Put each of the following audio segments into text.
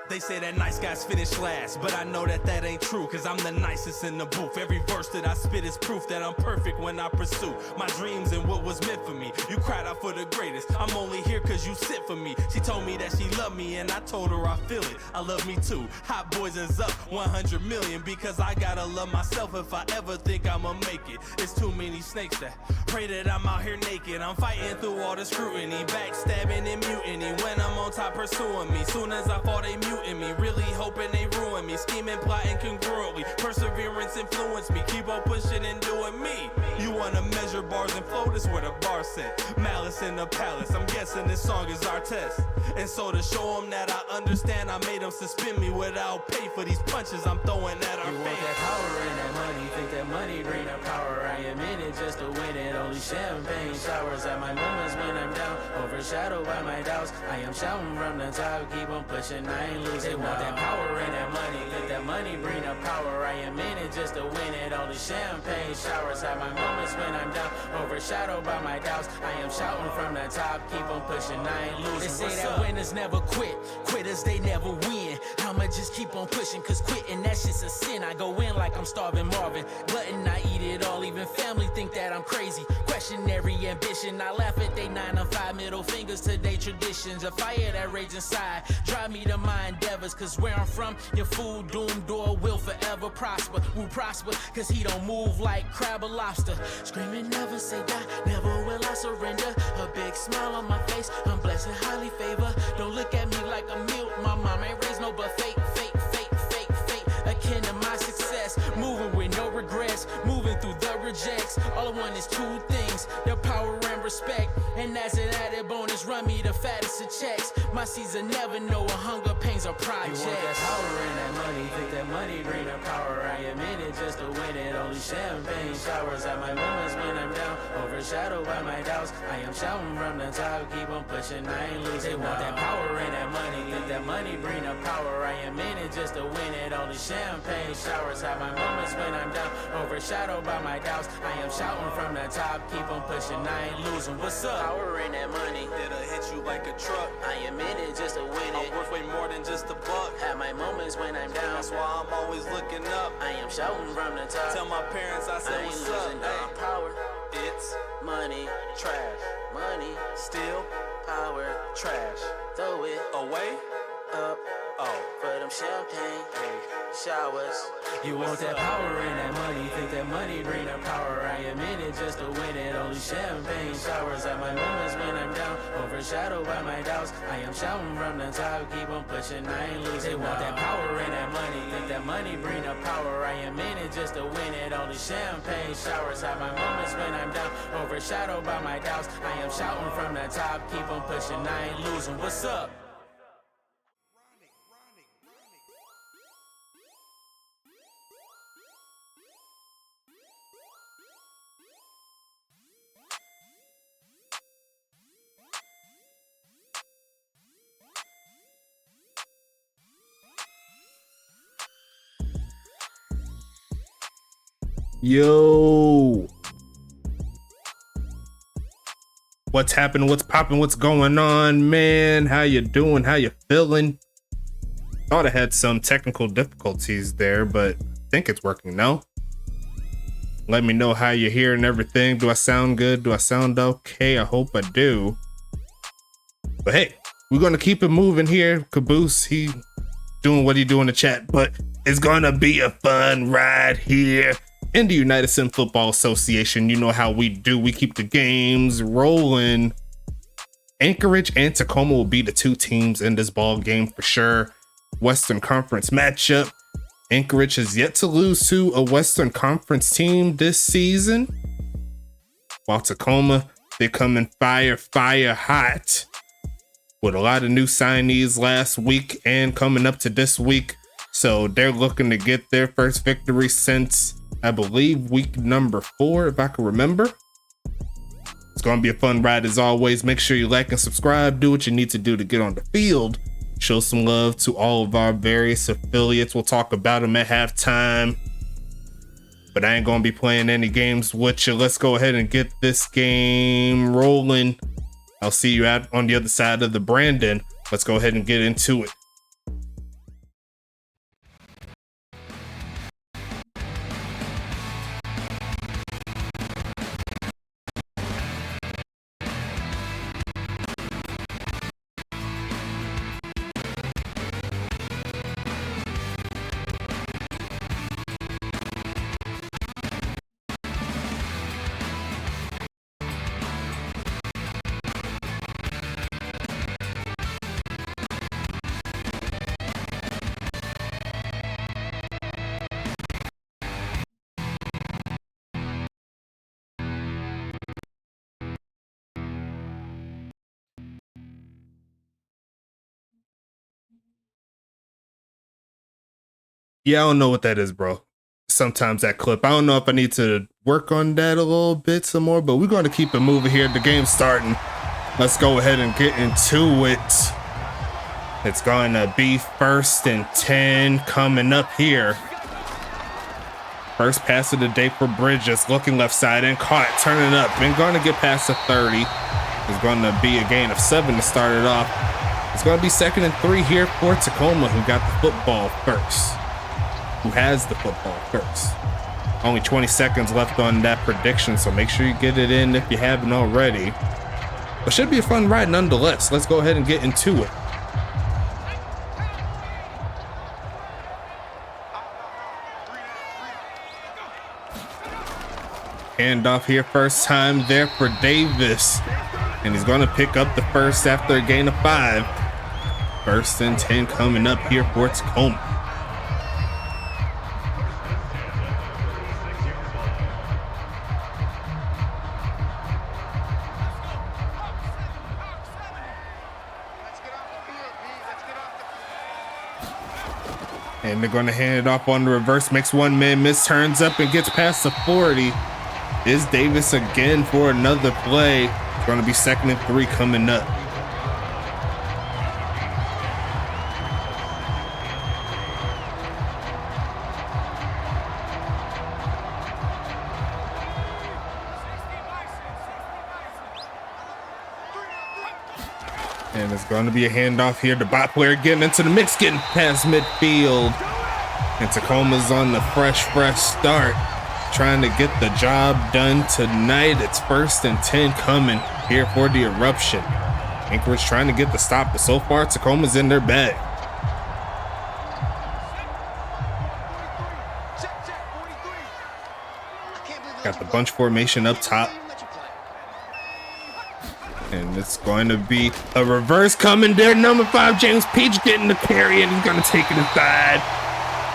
They say that nice guys finish last, but I know that that ain't true, cause I'm the nicest in the booth. Every verse that I spit is proof that I'm perfect when I pursue my dreams and what was meant for me. You cried out for the greatest, I'm only here cause you sent for me. She told me that she loved me and I told her I feel it. I love me too. Hot boys is up 100 million, because I gotta love myself if I ever think I'ma make it. It's too many snakes that pray that I'm out here naked. I'm fighting through all the scrutiny, backstabbing and mutiny. When I'm on top pursuing me, soon as I fall they muting me. Really hoping they ruin me, scheming, plotting congruently. Perseverance influenced me, keep on pushing and doing me. You wanna measure bars and flow, this where the bar set. Malice in the palace, I'm guessing this song is our test. And so to show them that I understand, I made them suspend me without pay for these punches I'm throwing at our fans. You want that power and that money, think that money bring that power. I am in it just to win it, only champagne showers at my moments when I'm down, overshadowed by my doubts. I am shouting from the top, keep on pushing, I ain't losing. They want that power and that money, think that money bring the power. I am in it just to win it, only champagne showers at my moments when I'm down, overshadowed by my doubts. I am shouting from the top, keep on pushing, I ain't losing. They say that winners never quit, quitters they never win. I'ma just keep on pushing, cause quitting that shit's a sin. I go in like I'm starving Marvin, glutton, I eat it all. Even family think that I'm crazy, question every ambition. I laugh at they 9 to 5 middle fingers to they traditions. A fire that rage inside, drive me to my endeavors. Cause where I'm from, your fool doomed door will forever prosper. Will prosper, cause he don't move like crab or lobster. Screaming never say die, never will I surrender. A big smile on my face, I'm blessed and highly favored. Don't look at me like a mute, my mom ain't raised no but fake, fake, fake, fake, fake. Akin to my success, moving with no regrets, moving through the rejects. All I want is 2 things, the power and respect. And as an added bonus, run me the fattest of checks. My season never know a hunger pains or projects. You want that power and that money, think that money bring the power. I am in it just to win it, only champagne showers at my moments when I'm down, overshadowed by my doubts. I am shouting from the top, keep on pushing, I ain't losing. They want that power and that money, think that money bring the power. I am in it just to win it, only champagne showers at my moments when I'm down, overshadowed by my doubts. I am shouting from the top, keep on pushing, I ain't losing. What's up? Power and that money, It'll hit you like a truck. I am in it just to win it. I'm worth way more than just a buck. At my moments when I'm down, That's why I'm always looking up. I am shouting from the top. Tell my parents I I said ain't what's losing up. no power. It's Money, trash. money, Still power, trash. throw it Away? up Oh. for them champagne showers. You want that power and that money, think that money bring the power. I am in it just to win it, only champagne showers at my moments when I'm down, overshadowed by my doubts. I am shouting from the top, keep on pushing, I ain't losing. They want that power and that money, think that money bring the power. I am in it just to win it, only champagne showers at my moments when I'm down, overshadowed by my doubts. I am shouting from the top, keep on pushing, I ain't losing. What's up? Yo, what's happening? What's popping? What's going on, man? How you doing? How you feeling? Thought I had some technical difficulties there, but I think it's working now. Let me know how you're hearing everything. Do I sound good? Do I sound okay? I hope I do. But hey, we're gonna keep it moving here. Caboose, he doing what he do in the chat, but it's gonna be a fun ride here in the United Sim Football Association. You know how we do. We keep the games rolling. Anchorage and Tacoma will be the 2 teams in this ball game for sure. Western Conference matchup. Anchorage has yet to lose to a Western Conference team this season, while Tacoma, they come in fire hot with a lot of new signees last week and coming up to this week. So they're looking to get their first victory since, I believe, week number 4, if I can remember. It's going to be a fun ride as always. Make sure you like and subscribe. Do what you need to do to get on the field. Show some love to all of our various affiliates. We'll talk about them at halftime. But I ain't going to be playing any games with you. Let's go ahead and get this game rolling. I'll see you out on the other side of the Brandon. Let's go ahead and get into it. Yeah, I don't know what that is, bro. Sometimes that clip, I don't know if I need to work on that a little bit some more, but we're going to keep it moving here. The game's starting. Let's go ahead and get into it. It's going to be 1st and 10 coming up here. First pass of the day for Bridges, looking left side and caught, turning up, and going to get past the 30. It's going to be a gain of 7 to start it off. It's going to be 2nd and 3 here for Tacoma, who got the football first. Who has the football first. Only 20 seconds left on that prediction, so make sure you get it in if you haven't already. But should be a fun ride nonetheless. Let's go ahead and get into it. Handoff here, first time there for Davis. And he's going to pick up the first after a gain of 5. 1st and 10 coming up here for Tacoma. And they're going to hand it off on the reverse, makes one man miss, turns up and gets past the 40. Is Davis again for another play. It's going to be 2nd and 3 coming up. And it's going to be a handoff here. The bot player getting into the mix, getting past midfield. And Tacoma's on the fresh start, trying to get the job done tonight. It's 1st and 10 coming here for the Eruption. Anchorage trying to get the stop, but so far Tacoma's in their bag. Got the bunch formation up top. And it's going to be a reverse coming there. Number 5, James Peach getting the carry, and he's going to take it inside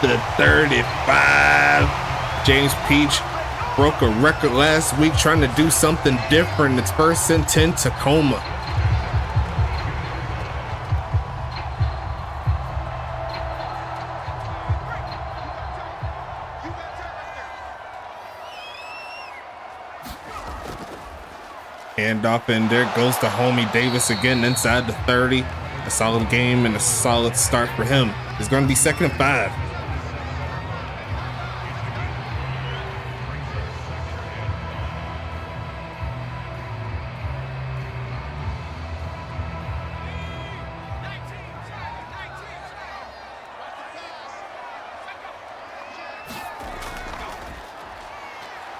the 35. James Peach broke a record last week trying to do something different. It's 1st and 10 Tacoma. Handoff, and there goes the homie Davis again inside the 30. A solid game and a solid start for him. It's going to be 2nd and 5.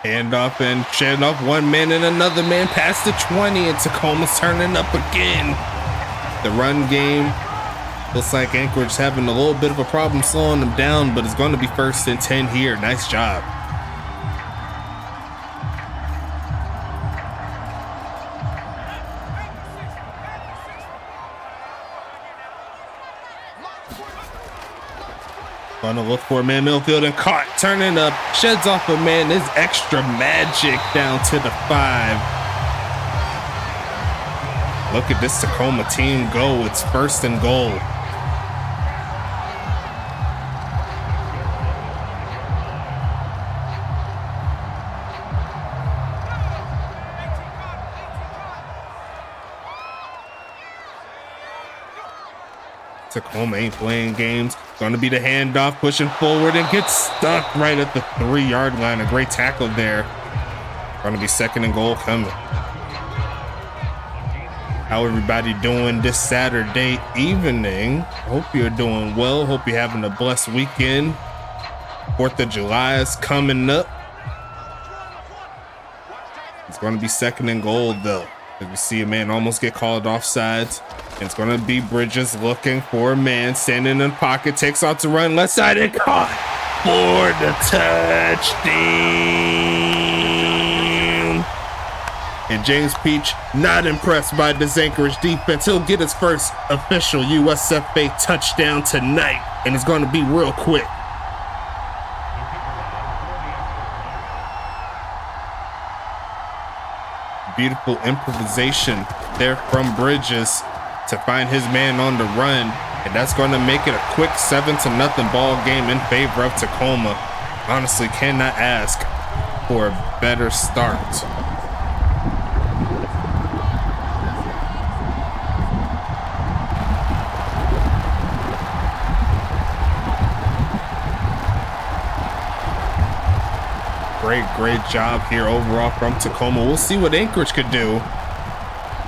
Handoff and shed off one man and another man past the 20, and Tacoma's turning up again. The run game looks like Anchorage having a little bit of a problem slowing them down, but it's going to be 1st and 10 here. Nice job. Gonna look for a man midfield and caught, turning up, sheds off a man, is extra magic down to the 5. Look at this Tacoma team go. It's 1st and goal. Tacoma ain't playing games. Gonna be the handoff, pushing forward and gets stuck right at the 3-yard line. A great tackle there. Gonna be 2nd and goal coming. How everybody doing this Saturday evening? Hope you're doing well. Hope you're having a blessed weekend. 4th of July is coming up. It's gonna be 2nd and goal though. As we see a man almost get called offsides. It's going to be Bridges looking for a man, standing in the pocket, takes off to run left side and caught for the touchdown. And James Peach not impressed by this Anchorage defense. He'll get his first official USFA touchdown tonight, and it's going to be real quick. Beautiful improvisation there from Bridges to find his man on the run. And that's going to make it a quick 7-0 ball game in favor of Tacoma. Honestly, cannot ask for a better start. Great job here overall from Tacoma. We'll see what Anchorage could do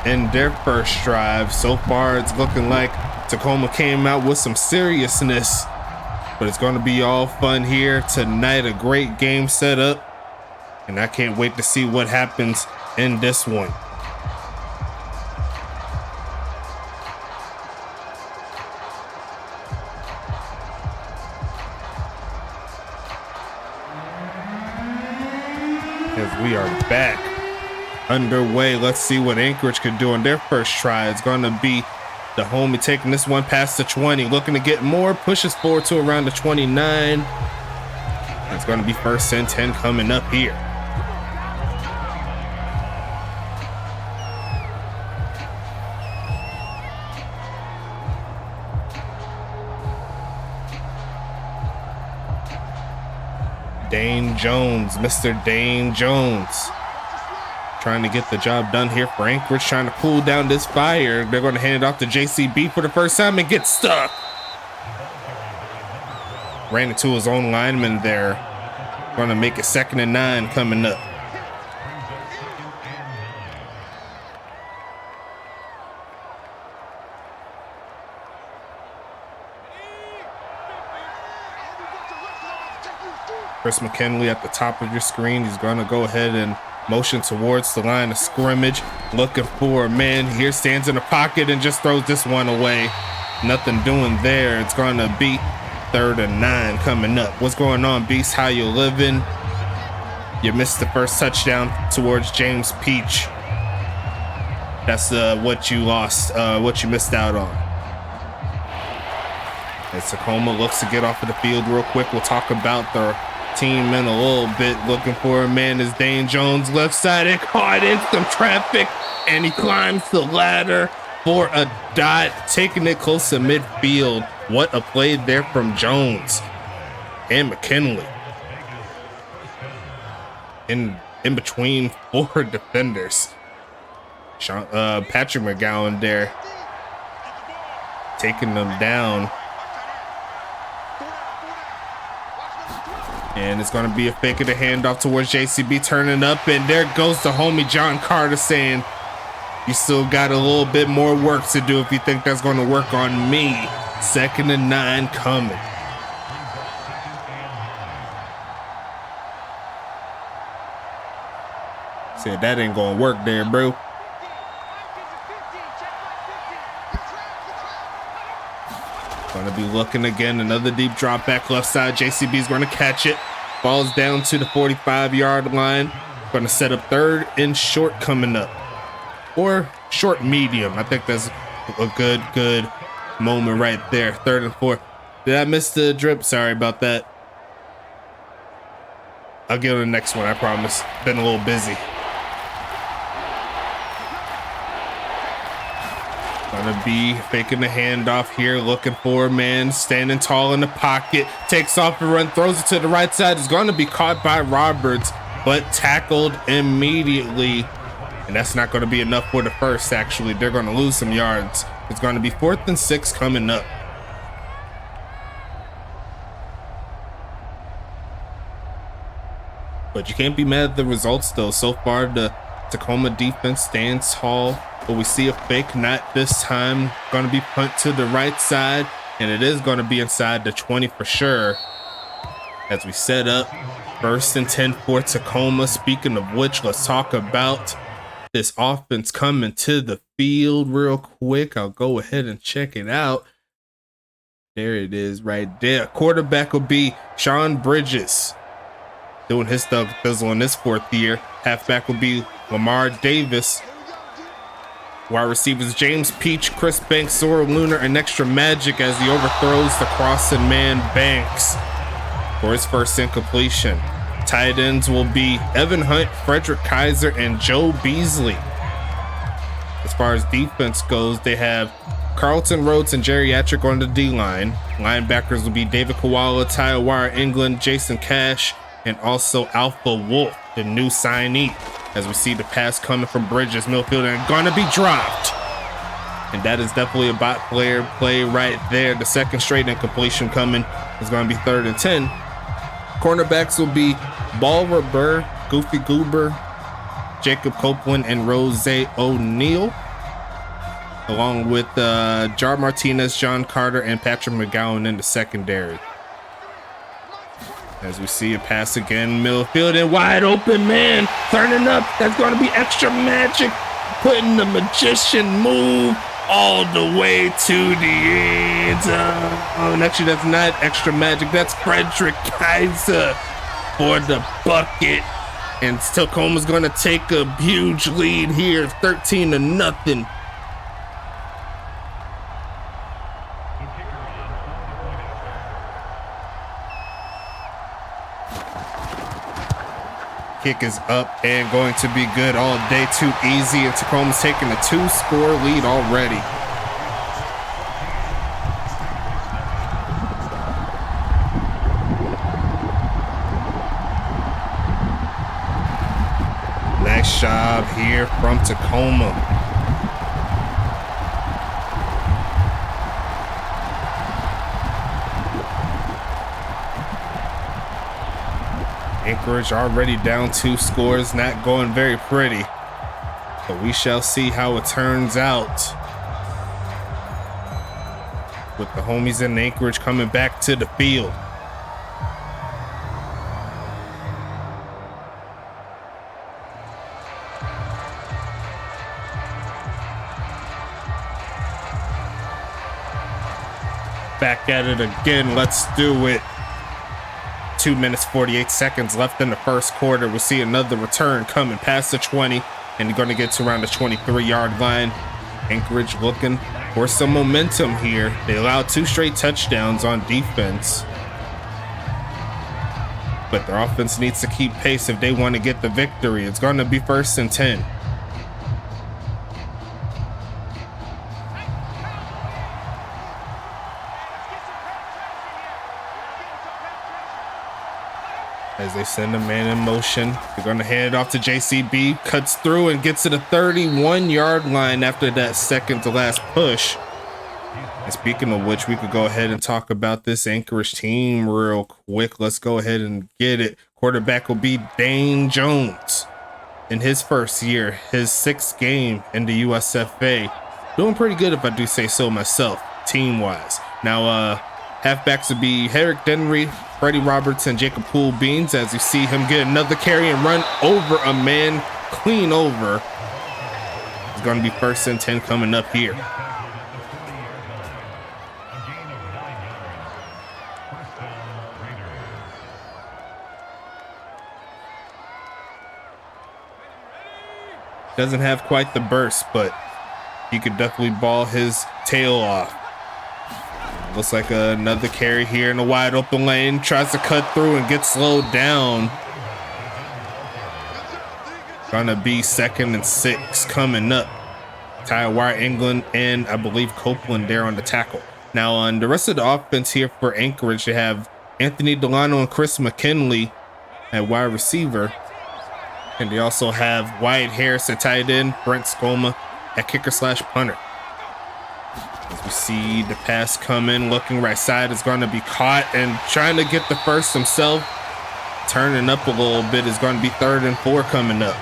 in their first drive. So far, it's looking like Tacoma came out with some seriousness, but it's going to be all fun here tonight. A great game set up, and I can't wait to see what happens in this one. As we are back underway, let's see what Anchorage could do on their first try. It's going to be the homie taking this one past the 20, looking to get more, pushes forward to around the 29. It's going to be 1st and 10 coming up here. Dane Jones, Mr. Dane Jones, trying to get the job done here for Anchorage, trying to cool down this fire. They're going to hand it off to JCB for the first time and get stuck. Ran into his own lineman there. Going to make it 2nd and 9 coming up. Chris McKinley at the top of your screen. He's going to go ahead and motion towards the line of scrimmage, looking for a man. Here stands in the pocket and just throws this one away. Nothing doing there. It's going to be 3rd and 9 coming up. What's going on, Beast? How you living? You missed the first touchdown towards James Peach. That's what you lost, what you missed out on. As Tacoma looks to get off of the field real quick, we'll talk about the team in a little bit. Looking for a man is Dane Jones, left side, and caught in some traffic, and he climbs the ladder for a dot, taking it close to midfield. What a play there from Jones and McKinley. In between 4 defenders. Patrick McGowan there taking them down. And it's going to be a fake of the handoff towards JCB, turning up, and there goes the homie John Carter saying, you still got a little bit more work to do if you think that's going to work on me. 2nd and 9 coming. Said that ain't going to work there, bro. Going to be looking again. Another deep drop back left side. JCB is going to catch it. Falls down to the 45-yard line. Going to set up 3rd and short coming up. Or short medium. I think that's a good moment right there. 3rd and 4. Did I miss the drip? Sorry about that. I'll get on the next one, I promise. Been a little busy. Gonna be faking the handoff here, looking for a man standing tall in the pocket, takes off and run, throws it to the right side. Is going to be caught by Roberts, but tackled immediately. And that's not going to be enough for the first, actually. They're going to lose some yards. It's going to be 4th and 6 coming up. But you can't be mad at the results, though. So far, the Tacoma defense stands tall. But we see a fake, not this time. Going to be punt to the right side, and it is going to be inside the 20 for sure. As we set up 1st and 10 for Tacoma. Speaking of which, let's talk about this offense coming to the field real quick. I'll go ahead and check it out. There it is right there. Quarterback will be Sean Bridges, doing his thug fizzle in his 4th year. Halfback will be Lamar Davis. Wide receivers James Peach, Chris Banks, Zora Lunar, and Extra Magic as he overthrows the crossing man Banks for his first incompletion. Tight ends will be Evan Hunt, Frederick Kaiser, and Joe Beasley. As far as defense goes, they have Carlton Rhodes and Geriatric on the D-line. Linebackers will be David Koala, Tyawara England, Jason Cash, and also Alpha Wolf, the new signee. As we see the pass coming from Bridges, Millfield, and gonna be dropped. And that is definitely a bot player play right there. The second straight incompletion coming is gonna be 3rd and 10. Cornerbacks will be Balmer Burr, Goofy Goober, Jacob Copeland, and Rose O'Neal, along with Jar Martinez, John Carter, and Patrick McGowan in the secondary. As we see a pass again, Millfield and wide open man, turning up. That's going to be extra magic, putting the magician move all the way to the end zone. And actually, that's not extra magic. That's Frederick Kaiser for the bucket. And Tacoma's going to take a huge lead here, 13-0. Kick is up and going to be good all day. Too easy, and Tacoma's taking a 2-score lead already. Nice job here from Tacoma. Anchorage already down 2 scores, not going very pretty, but we shall see how it turns out with the homies in Anchorage coming back to the field. Back at it again, let's do it. 2 minutes 48 seconds left in the first quarter. We'll see another return coming past the 20, and you're going to get to around the 23-yard line. Anchorage looking for some momentum here. They allowed 2 straight touchdowns on defense, but their offense needs to keep pace if they want to get the victory. It's going to be 1st and 10. As they send a man in motion, they're going to hand it off to JCB, cuts through and gets to the 31-yard line after that second to last push. And speaking of which, we could go ahead and talk about this Anchorage team real quick. Let's go ahead and get it. Quarterback will be Dane Jones in his first year, his 6th game in the USFA. Doing pretty good if I do say so myself, team-wise. Now, halfbacks would be Herrick Denry, Freddie Roberts, and Jacob Poole Beans, as you see him get another carry and run over a man, clean over. It's going to be 1st and 10 coming up here. Doesn't have quite the burst, but he could definitely ball his tail off. Looks like another carry here in a wide open lane. Tries to cut through and gets slowed down. Gonna be 2nd and 6 coming up. Tyawara England and I believe Copeland there on the tackle. Now on the rest of the offense here for Anchorage, they have Anthony Delano and Chris McKinley at wide receiver. And they also have Wyatt Harris at tight end, Brent Skoma at kicker/punter. As we see the pass coming, looking right side, is going to be caught and trying to get the first himself. Turning up a little bit, is going to be 3rd and 4 coming up.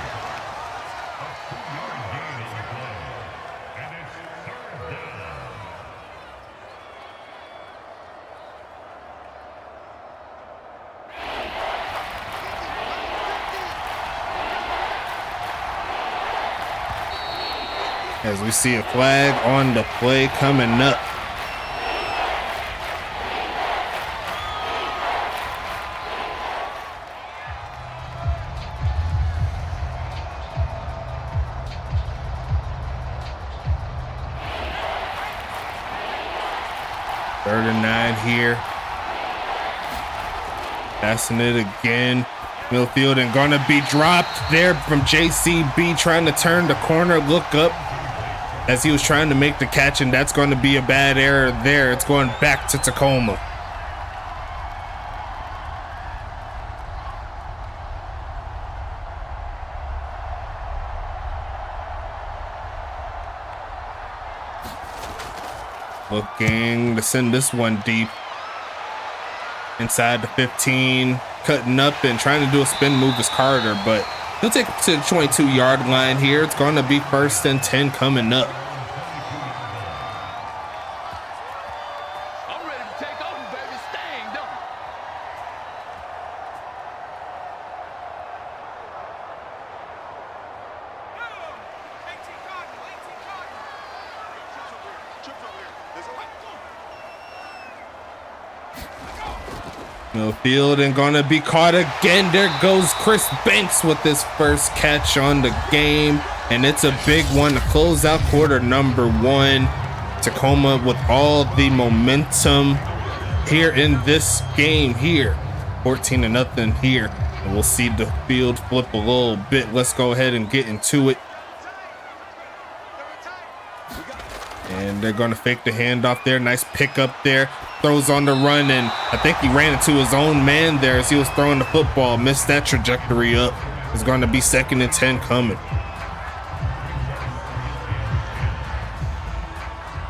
As we see a flag on the play coming up. Third and 9 here. Passing it again. Millfield and gonna be dropped there from JCB, trying to turn the corner, look up. as he was trying to make the catch, and that's going to be a bad error there. It's going back to Tacoma. Looking to send this one deep inside the 15, cutting up and trying to do a spin move is Carter, but he'll take it to the 22-yard line here. It's going to be 1st and 10 coming up. I'm ready to take over, baby. Staying, don't Field and gonna be caught again. There goes Chris Banks with his first catch on the game, and it's a big one to close out quarter number 1. Tacoma with all the momentum here in this game here, 14-0 here, and we'll see the field flip a little bit. Let's go ahead and get into it. And they're going to fake the handoff there. Nice pick up there. Throws on the run, and I think he ran into his own man there as he was throwing the football. Missed that trajectory up. It's going to be 2nd and 10 coming.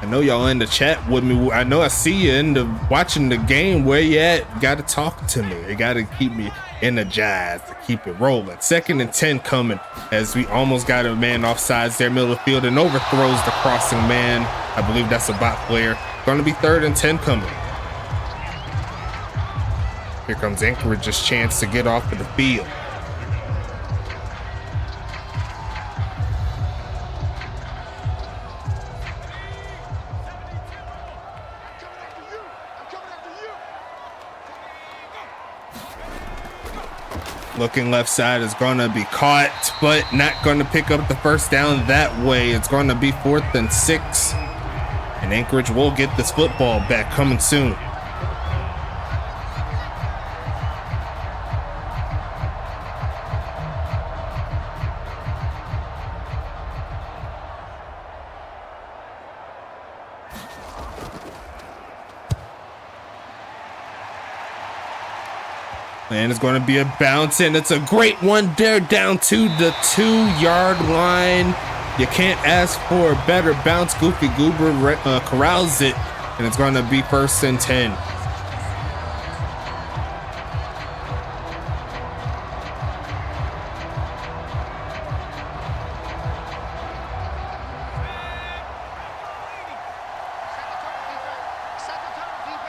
I know y'all in the chat with me. I know I see you in the watching the game. Where you at? You got to talk to me. You got to keep me energized to keep it rolling. 2nd and 10 coming as we almost got a man offsides there, middle of the field, and overthrows the crossing man. I believe that's a bot player. Going to be 3rd and 10 coming. Here comes Anchorage's chance to get off of the field. Looking left side is going to be caught, but not going to pick up the first down that way. It's going to be 4th and 6. And Anchorage will get this football back coming soon. And it's going to be a bounce, and it's a great one there down to the 2-yard line. You can't ask for a better bounce. Goofy Goober corrals it, and it's going to be 1st and 10.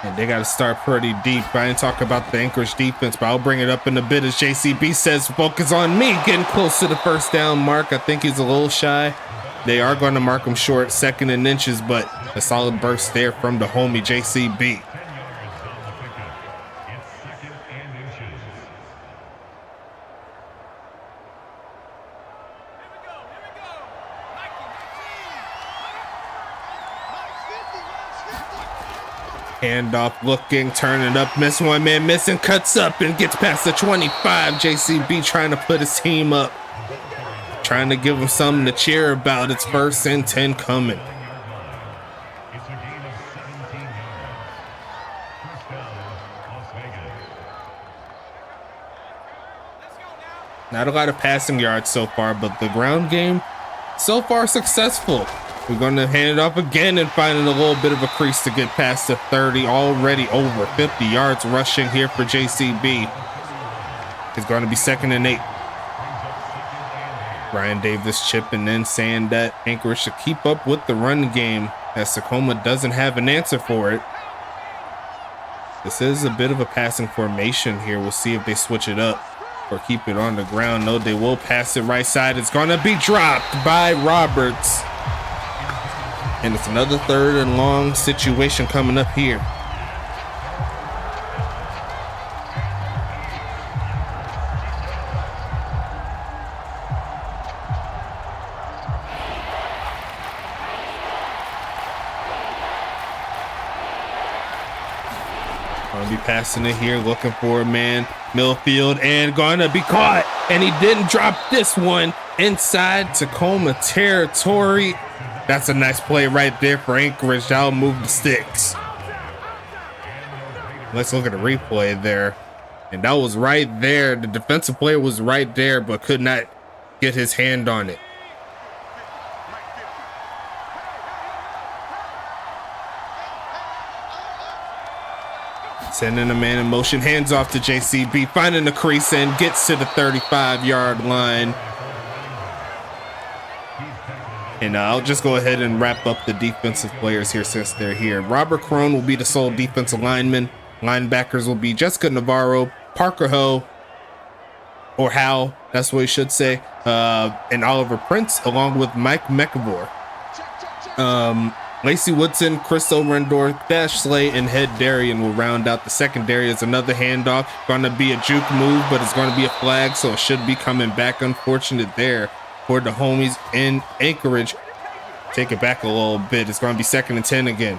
And they got to start pretty deep. I didn't talk about the Anchorage defense, but I'll bring it up in a bit as JCB says, focus on me, getting close to the first down mark. I think he's a little shy. They are going to mark him short, 2nd and inches, but a solid burst there from the homie JCB. Handoff looking, turning up, miss one man, missing, cuts up and gets past the 25. JCB trying to put his team up, trying to give him something to cheer about. It's 1st and 10 coming. Not a lot of passing yards so far, but the ground game so far successful. We're going to hand it off again and finding a little bit of a crease to get past the 30. Already over 50 yards rushing here for JCB. It's going to be 2nd and 8. Brian Davis chipping in, saying that Anchorage should keep up with the run game as Tacoma doesn't have an answer for it. This is a bit of a passing formation here. We'll see if they switch it up or keep it on the ground. No, they will pass it right side. It's going to be dropped by Roberts. And it's another 3rd and long situation coming up here. Gonna be passing it here, looking for a man, Millfield, and gonna be caught. And he didn't drop this one inside Tacoma territory. That's a nice play right there for Anchorage. That'll move the sticks. Let's look at the replay there. And that was right there. The defensive player was right there, but could not get his hand on it. Sending a man in motion, hands off to JCB, finding the crease and gets to the 35-yard line. And I'll just go ahead and wrap up the defensive players here since they're here. Robert Crone will be the sole defensive lineman. Linebackers will be Jessica Navarro, Parker Ho, or Howe, that's what we should say, and Oliver Prince, along with Mike McAvoy. Lacey Woodson, Chris O'Rendor, Dash Slay, and Head Darian will round out the secondary. As another handoff, going to be a juke move, but it's going to be a flag, so it should be coming back. Unfortunate there for the homies in Anchorage. Take it back a little bit. It's going to be 2nd and 10 again.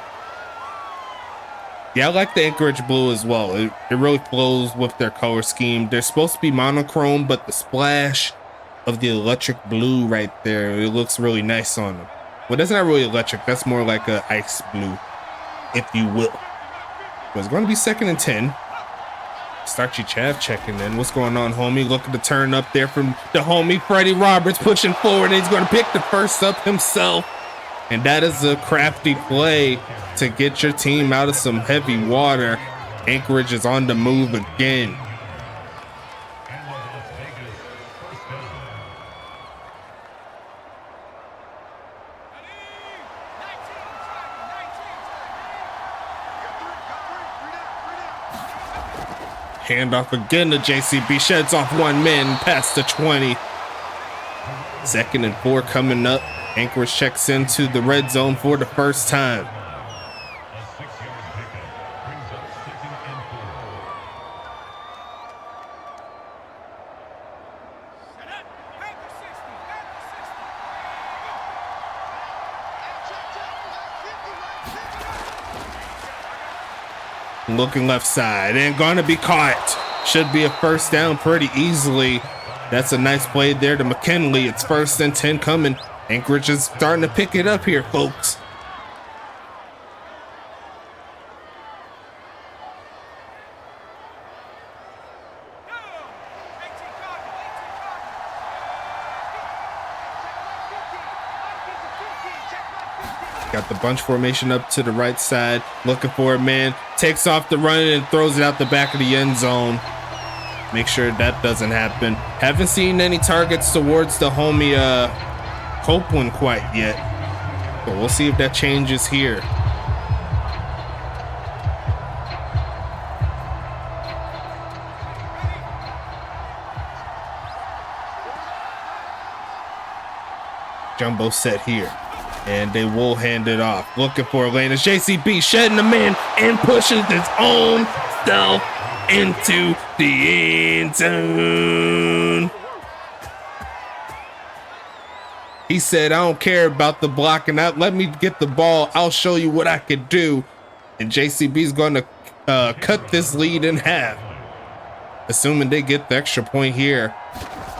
Yeah, I like the Anchorage blue as well. It really flows with their color scheme. They're supposed to be monochrome, but the splash of the electric blue right there, it looks really nice on them. Well, that's not really electric. That's more like a ice blue, if you will. But it's going to be 2nd and 10. Starchy Chav checking in. What's going on, homie? Looking to turn up there from the homie Freddie Roberts, pushing forward, and he's going to pick the first up himself. And that is a crafty play to get your team out of some heavy water. Anchorage is on the move again. Handoff again to JCB, sheds off one man past the 20. 2nd and 4 coming up. Anchorage checks into the red zone for the first time. Looking left side and gonna be caught. Should be a first down pretty easily. That's a nice play there to McKinley. It's 1st and 10 coming. Anchorage is starting to pick it up here, folks. Got the bunch formation up to the right side, looking for a man, takes off the run and throws it out the back of the end zone. Make sure that doesn't happen. Haven't seen any targets towards the homie Copeland quite yet, but we'll see if that changes here. Jumbo set here. And they will hand it off. Looking for a lane. It's JCB shedding the man and pushes his own self into the end zone. He said, I don't care about the blocking out. Let me get the ball. I'll show you what I could do. And JCB is going to cut this lead in half. Assuming they get the extra point here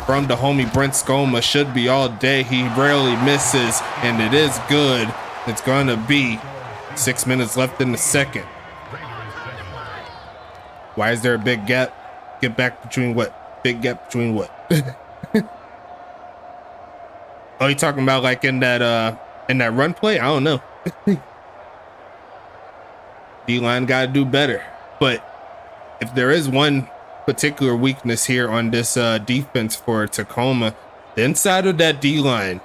from the homie Brent Scoma. Should be all day. He rarely misses, and it is good. It's going to be 6 minutes left in the second. Why is there a big gap? Get back between what? Big gap between what? Oh, you talking about like in that run play? I don't know. D-line got to do better. But if there is one particular weakness here on this defense for Tacoma, the inside of that D-line,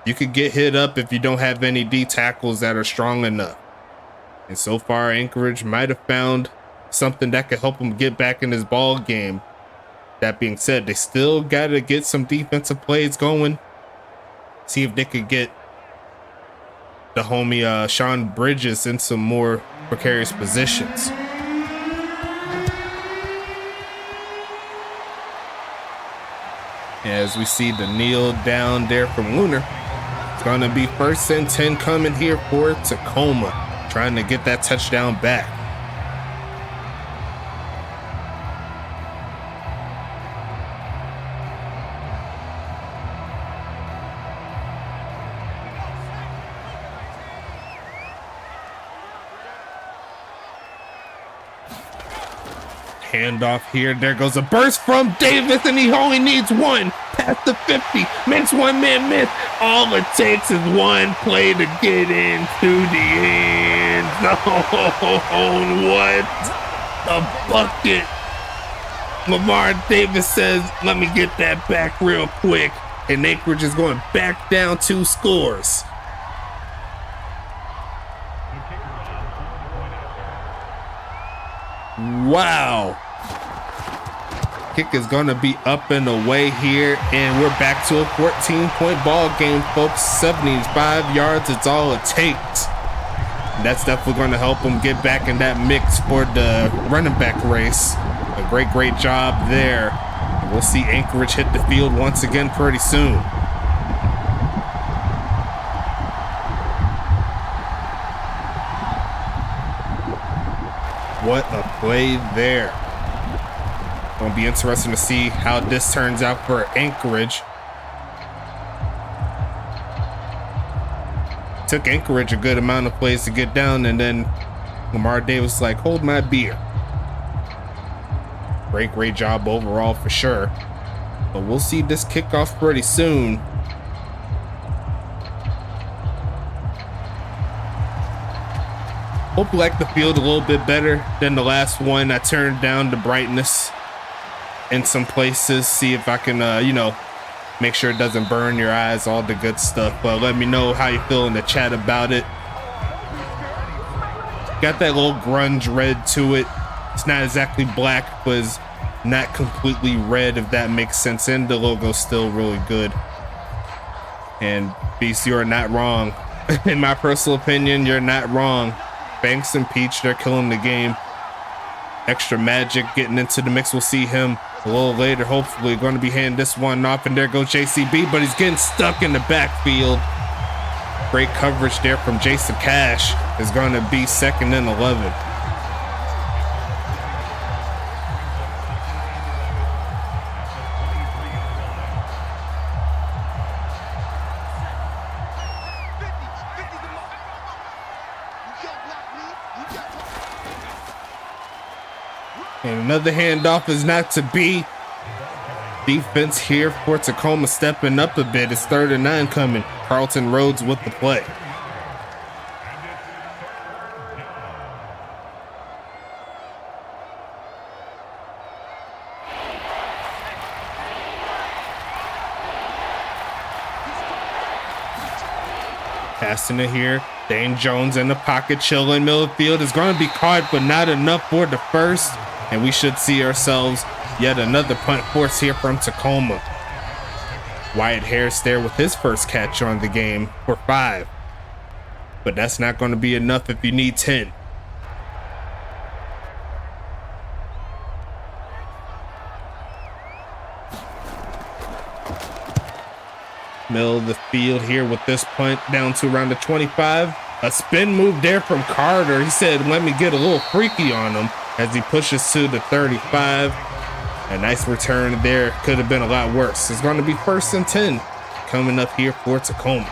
you could get hit up if you don't have any D tackles that are strong enough. And so far, Anchorage might have found something that could help him get back in his ball game. That being said, they still got to get some defensive plays going. See if they could get the homie Sean Bridges in some more precarious positions. As we see the kneel down there from Lunar. It's going to be 1st and 10 coming here for Tacoma, trying to get that touchdown back. Handoff here. There goes a burst from Davis, and he only needs one. Past the 50. Makes one man miss. All it takes is one play to get into the end zone. What a bucket. Lamar Davis says, let me get that back real quick. And Anchorage is going back down 2 scores. Wow. Kick is going to be up and away here, and we're back to a 14-point ball game, folks. 75 yards, it's all it takes. That's definitely going to help them get back in that mix for the running back race. A great job there. And we'll see Anchorage hit the field once again pretty soon. What a play there. Gonna be interesting to see how this turns out for Anchorage. Took Anchorage a good amount of plays to get down, and then Lamar Davis like, hold my beer. Great job overall for sure. But we'll see this kickoff pretty soon. Hope you like the field a little bit better than the last one. I turned down the brightness in some places. See if I can, make sure it doesn't burn your eyes, all the good stuff. But let me know how you feel in the chat about it. Got that little grunge red to it. It's not exactly black, but it's not completely red, if that makes sense. And the logo's still really good. And Beast, you're not wrong. In my personal opinion, you're not wrong. Banks and Peach, they're killing the game. Extra Magic getting into the mix. We'll see him a little later. Hopefully going to be handing this one off, and there goes JCB, but he's getting stuck in the backfield. Great coverage there from Jason Cash. Is going to be 2nd and 11. And another handoff is not to be. Defense here for Tacoma stepping up a bit. It's 3rd and 9 coming. Carlton Rhodes with the play. Passing it here. Dane Jones in the pocket, chilling. Middle field is going to be caught, but not enough for the first. And we should see ourselves yet another punt force here from Tacoma. Wyatt Harris there with his first catch on the game for 5. But that's not going to be enough if you need 10. Middle of the field here with this punt down to around the 25. A spin move there from Carter. He said, let me get a little freaky on him as he pushes to the 35. A nice return there. Could have been a lot worse. It's going to be 1st and 10 coming up here for Tacoma.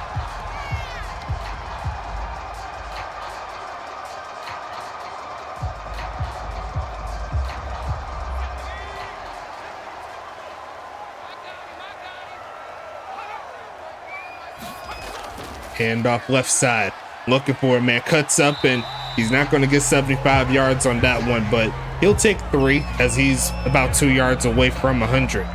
Handoff left side. Looking for it, man. Cuts up, and he's not going to get 75 yards on that one, but he'll take 3 as he's about 2 yards away from 100.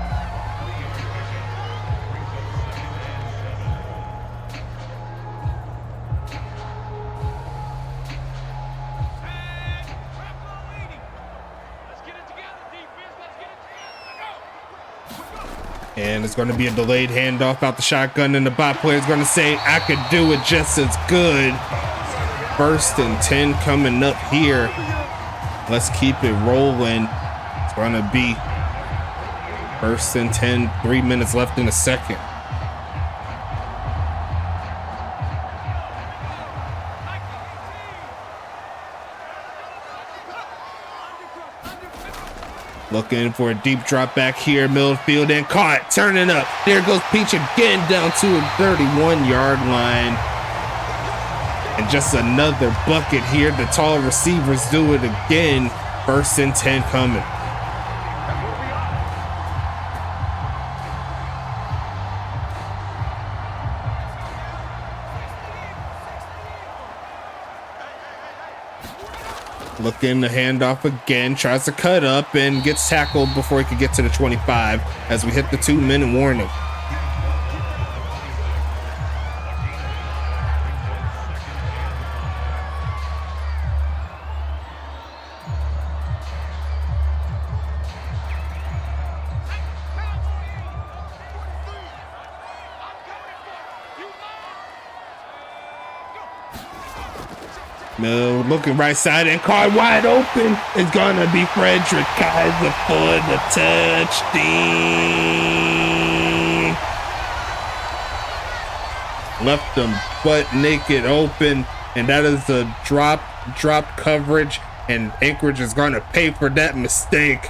And it's going to be a delayed handoff out the shotgun, and the bot player is going to say, I could do it just as good. 1st and 10 coming up here. Let's keep it rolling. It's going to be 1st and 10, 3 minutes left in the second. Looking for a deep drop back here, middle field, and caught, turning up. There goes Peach again down to a 31-yard line. And just another bucket here. The tall receivers do it again. 1st and 10 coming. Looking to hand off again, tries to cut up and gets tackled before he could get to the 25 as we hit the 2-minute warning. No, looking right side and caught wide open. It's gonna be Frederick Kaiser for the touchdown. Left them butt naked open, and that is a drop coverage, and Anchorage is gonna pay for that mistake.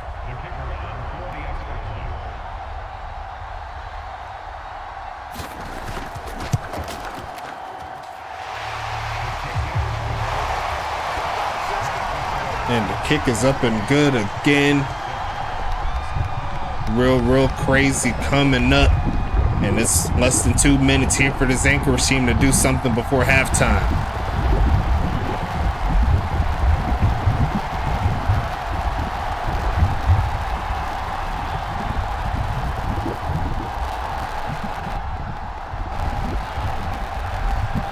And the kick is up and good again. Real crazy coming up. And it's less than 2 minutes here for this Anchorage team to do something before halftime.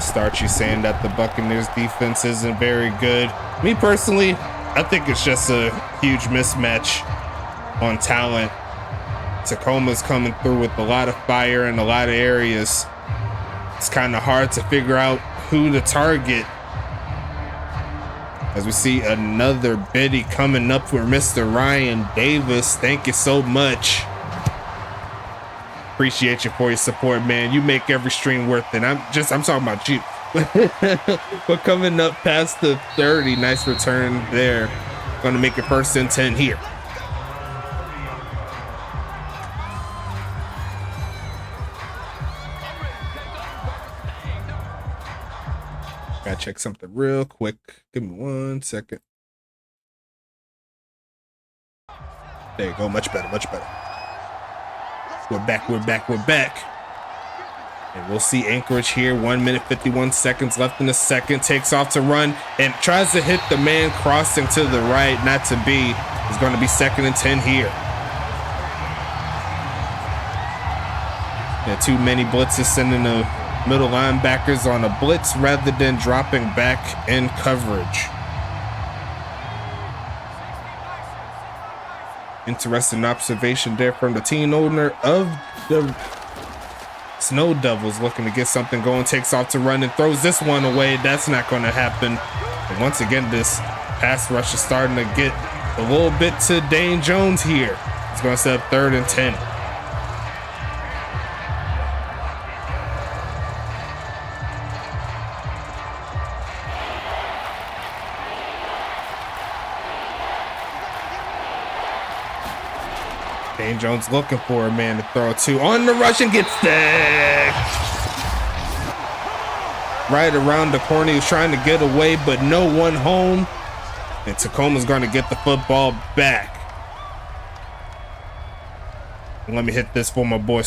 Starchy saying that the Buccaneers defense isn't very good. Me personally, I think it's just a huge mismatch on talent. Tacoma's coming through with a lot of fire in a lot of areas. It's kind of hard to figure out who to target. As we see another biddy coming up for Mr. Ryan Davis. Thank you so much. Appreciate you for your support, man. You make every stream worth it. I'm talking about you. But coming up past the 30, nice return there. Gonna make it 1st and 10 here. Gotta check something real quick. Give me 1 second. There you go, much better. We're back. And we'll see Anchorage here. 1 minute, 51 seconds left in the second. Takes off to run and tries to hit the man crossing to the right. Not to be. It's going to be 2nd and 10 here. Yeah, too many blitzes sending the middle linebackers on a blitz rather than dropping back in coverage. Interesting observation there from the team owner of the Snow Devils, looking to get something going, takes off to run and throws this one away. That's not going to happen. And once again, this pass rush is starting to get a little bit to Dane Jones here. He's going to set up 3rd and 10. Dane Jones looking for a man to throw to. On the rush and gets sacked. Right around the corner. He was trying to get away, but no one home. And Tacoma's going to get the football back. Let me hit this for my boy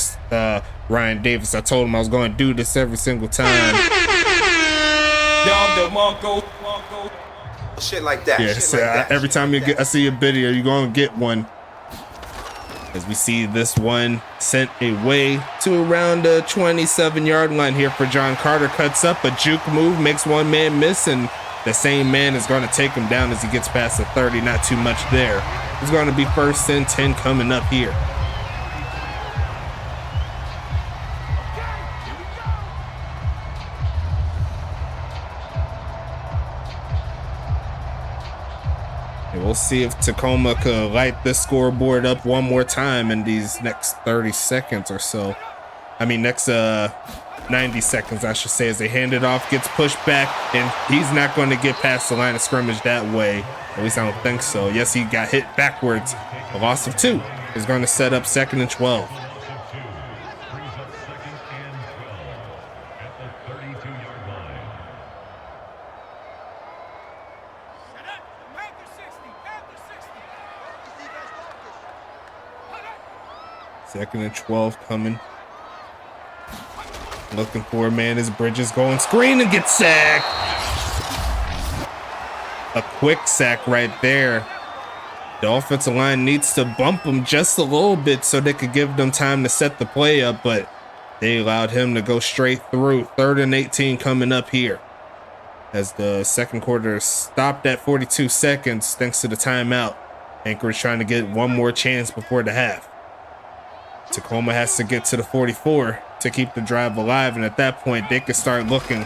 Ryan Davis. I told him I was going to do this every single time. Shit like that. Yes, every time I see a video, you're going to get one. As we see this one sent away to around the 27-yard line here for John Carter. Cuts up a juke move, makes one man miss, and the same man is going to take him down as he gets past the 30. Not too much there. It's going to be 1st and 10 coming up here. We'll see if Tacoma could light this scoreboard up one more time in these next 30 seconds or so. I mean, next 90 seconds, I should say, as they hand it off, gets pushed back, and he's not going to get past the line of scrimmage that way. At least I don't think so. Yes, he got hit backwards. A loss of 2 is going to set up 2nd and 12. Second and 12 coming. Looking for a man as Bridges going screen and gets sacked. a quick sack right there. The offensive line needs to bump him just a little bit so they could give them time to set the play up, but they allowed him to go straight through. 3rd and 18 coming up here as the second quarter stopped at 42 seconds thanks to the timeout. Anchorage trying to get one more chance before the half. Tacoma has to get to the 44 to keep the drive alive, and at that point they can start looking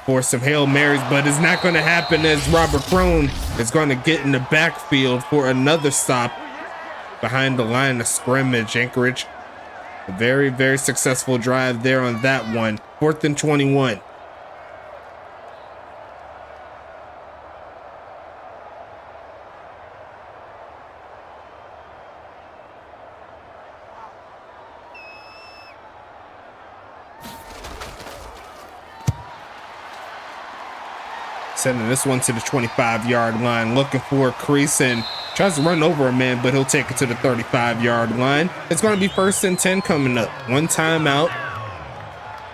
for some Hail Marys, but it's not going to happen as Robert Crone is going to get in the backfield for another stop behind the line of scrimmage. Anchorage, a very, very successful drive there on that one. 4th and 21. Sending this one to the 25-yard line, looking for a crease and tries to run over a man, but he'll take it to the 35-yard line. It's going to be 1st and 10 coming up. One timeout.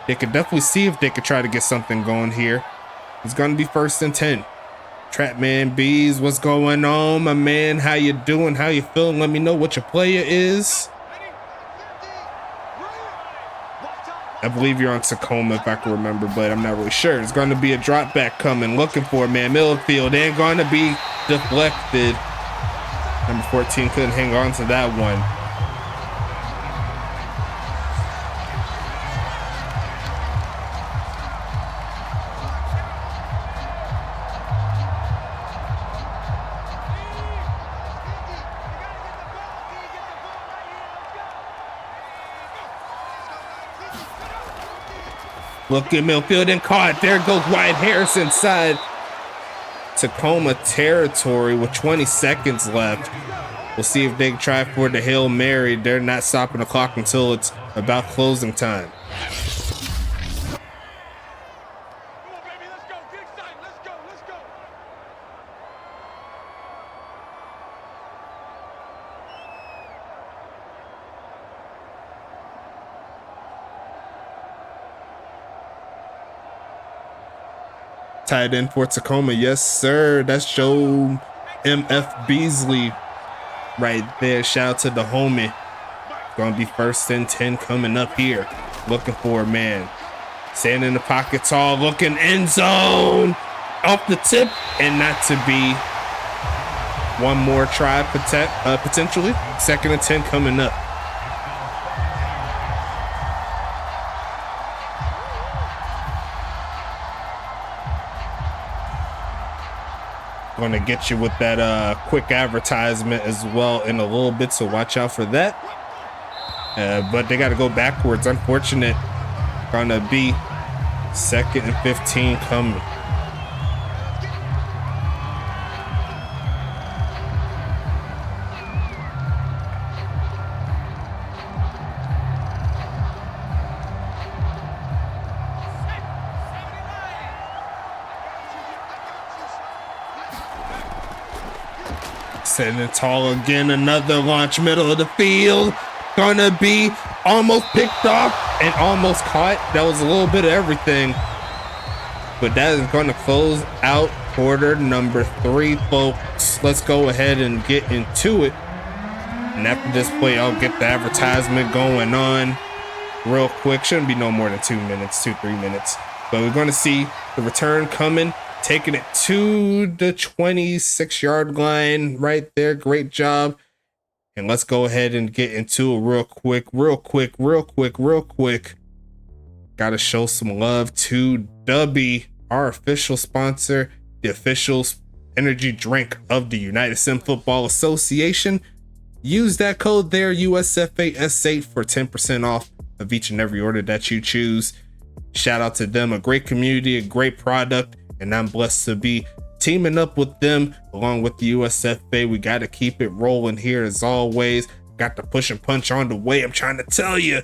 They could definitely see if they could try to get something going here. It's going to be 1st and 10. Trapman Bees, what's going on, my man? How you doing? How you feeling? Let me know what your player is. I believe you're on Tacoma, if I can remember, but I'm not really sure. It's going to be a drop back coming. Looking for it, man. Millfield ain't going to be deflected. Number 14 couldn't hang on to that one. Look at Millfield and caught. There goes Wyatt Harris inside Tacoma territory with 20 seconds left. We'll see if they can try for the Hail Mary. They're not stopping the clock until it's about closing time. Tight end for Tacoma, yes sir. That's Joe MF Beasley right there. Shout out to the homie. Gonna be 1st and 10 coming up here. Looking for a man. Standing in the pocket tall, looking end zone. Off the tip, and not to be. One more try potentially. 2nd and 10 coming up. Going to get you with that quick advertisement as well in a little bit, so watch out for that. But they got to go backwards. Unfortunate. Going to be 2nd and 15 coming. Setting it tall again, another launch, middle of the field. Gonna be almost picked off and almost caught. That was a little bit of everything. But that is gonna close out quarter number 3, folks. Let's go ahead and get into it. And after this play, I'll get the advertisement going on real quick. Shouldn't be no more than 2 minutes, 2-3 minutes. But we're gonna see the return coming. Taking it to the 26-yard line right there. Great job. And let's go ahead and get into it real quick. Got to show some love to Dubby, our official sponsor, the official energy drink of the United Sim Football Association. Use that code there, USFA S8, for 10% off of each and every order that you choose. Shout out to them. A great community, a great product. And I'm blessed to be teaming up with them along with the USFA. We got to keep it rolling here as always. Got the push and punch on the way. I'm trying to tell you,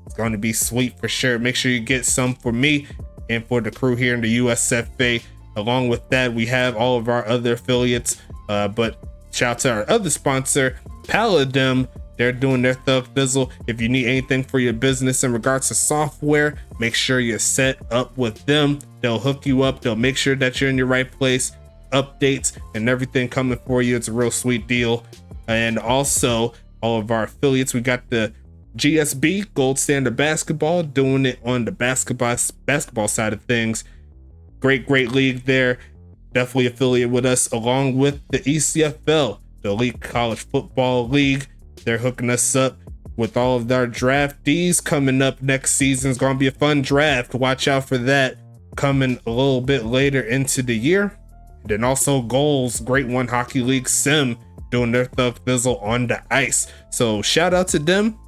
it's going to be sweet for sure. Make sure you get some for me and for the crew here in the USFA. Along with that, we have all of our other affiliates. But shout out to our other sponsor, Paladin. They're doing their Thug Thizzle. If you need anything for your business in regards to software, make sure you're set up with them. They'll hook you up. They'll make sure that you're in your right place updates and everything coming for you. It's a real sweet deal. And also all of our affiliates, we got the GSB, Gold Standard Basketball, doing it on the basketball side of things. Great league there. Definitely affiliate with us, along with the ECFL, the Elite College Football League. They're hooking us up with all of our draftees coming up next season. It's going to be a fun draft. Watch out for that coming a little bit later into the year. And then also Goals, Great One Hockey League Sim, doing their Thug Fizzle on the ice. So shout out to them.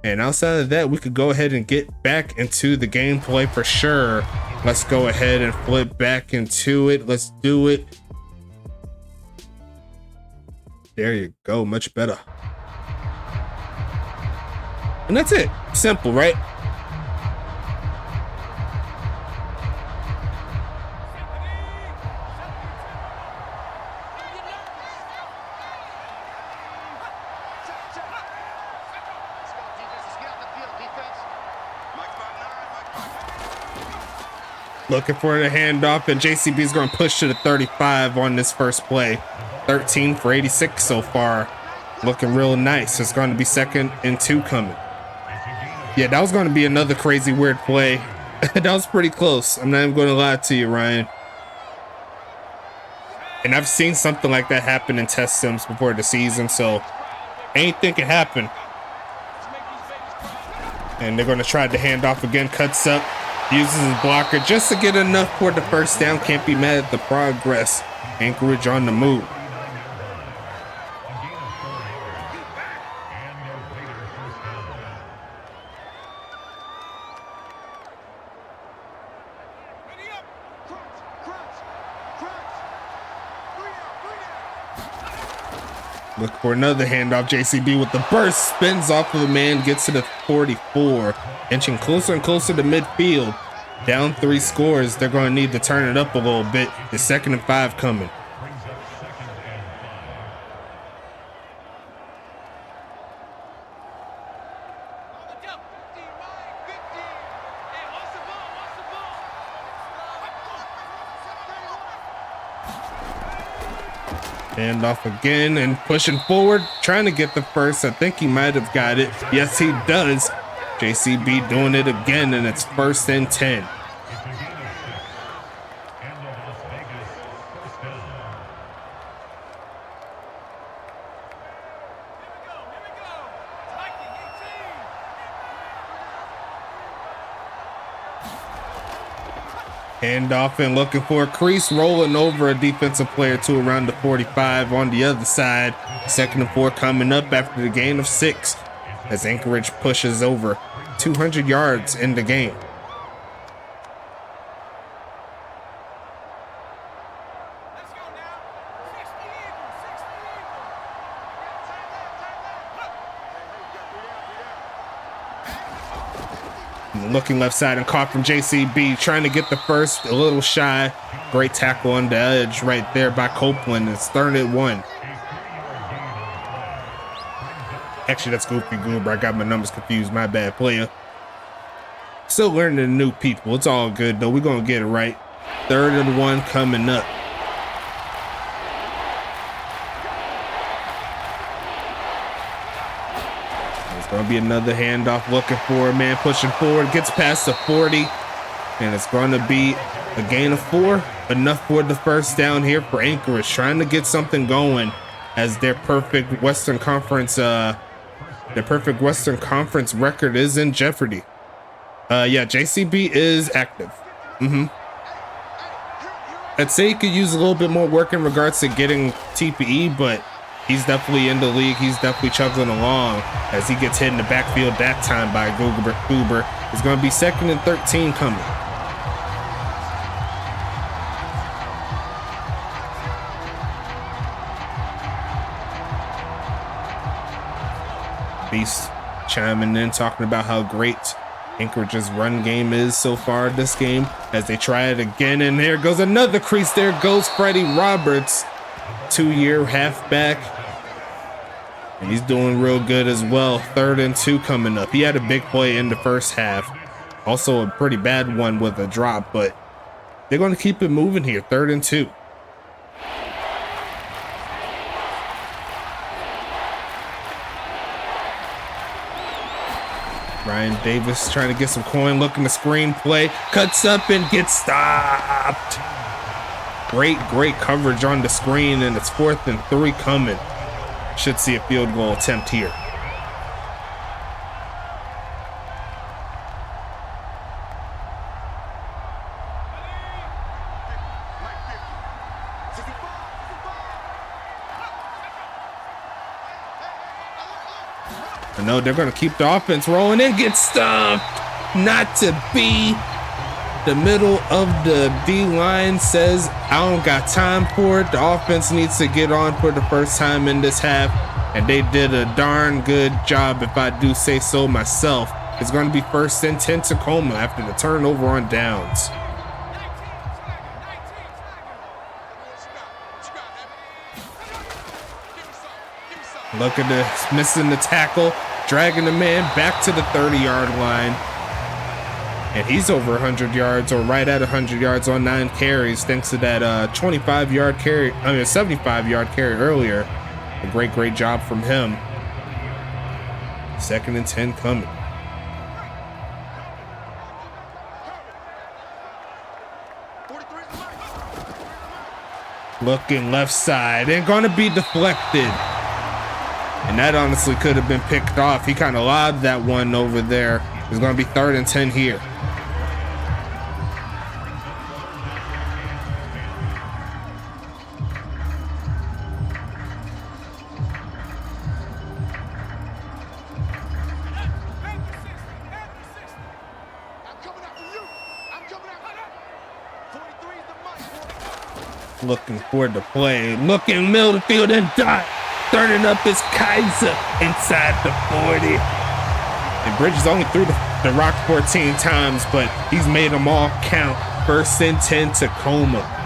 And outside of that, we could go ahead and get back into the gameplay for sure. Let's go ahead and flip back into it. Let's do it. There you go. Much better. And that's it. Simple, right? Looking for the handoff, and JCB is going to push to the 35 on this first play. 13 for 86 so far. Looking real nice. It's going to be 2nd and 2 coming. Yeah, that was going to be another crazy weird play. That was pretty close. I'm not even going to lie to you, Ryan. And I've seen something like that happen in test sims before the season, so anything can happen. And they're going to try the handoff again. Cuts up. Uses his blocker just to get enough for the first down. Can't be mad at the progress. Anchorage on the move. Look for another handoff. JCB with the burst. Spins off of the man. Gets to the 44. Inching closer and closer to midfield. Down 3 scores. They're going to need to turn it up a little bit. The 2nd and 5 coming. Hand off again and pushing forward, trying to get the first. I think he might have got it. Yes, he does. JCB doing it again, and it's 1st and 10. Handoff and looking for a crease, rolling over a defensive player to around the 45 on the other side. 2nd and 4 coming up after the gain of 6 as Anchorage pushes over 200 yards in the game. Looking left side and caught from JCB, trying to get the first, a little shy. Great tackle on the edge right there by Copeland. It's 3rd and 1. Actually, that's Goofy Goober. I got my numbers confused. My bad, player. Still learning the new people. It's all good, though. We're going to get it right. 3rd and 1 coming up. Gonna be another handoff, looking for a man, pushing forward, gets past the 40, and it's gonna be a gain of 4, enough for the first down here for Anchorage, trying to get something going as their perfect Western Conference record is in jeopardy. Yeah, JCB is active. I'd say he could use a little bit more work in regards to getting TPE, but he's definitely in the league. He's definitely chugging along as he gets hit in the backfield that time by Goober. It's going to be 2nd and 13 coming. Beast chiming in, talking about how great Anchorage's run game is so far this game as they try it again. And there goes another crease. There goes Freddie Roberts, 2-year halfback, and he's doing real good as well. 3rd and 2 coming up. He had a big play in the first half, also a pretty bad one with a drop, but they're going to keep it moving here. 3rd and 2. Ryan Davis trying to get some coin, looking to screenplay, cuts up and gets stopped. Great coverage on the screen, and it's 4th and 3 coming. Should see a field goal attempt here. I know they're going to keep the offense rolling and get stumped. Not to be. The middle of the D-line says, I don't got time for it. The offense needs to get on for the first time in this half. And they did a darn good job, if I do say so myself. It's going to be 1st and 10 Tacoma after the turnover on downs. Look at this, missing the tackle, dragging the man back to the 30-yard line. And he's over 100 yards, or right at 100 yards on 9 carries, thanks to that 75-yard carry, 75-yard carry earlier. A great job from him. 2nd and 10 coming. Looking left side and gonna be deflected. And that honestly could have been picked off. He kind of lobbed that one over there. It's going to be 3rd and 10 here. Looking for the play. Looking middle of the field and dot. Turning up his Kaiser inside the 40. And Bridges only threw the rock 14 times, but he's made them all count. 1st and 10 Tacoma.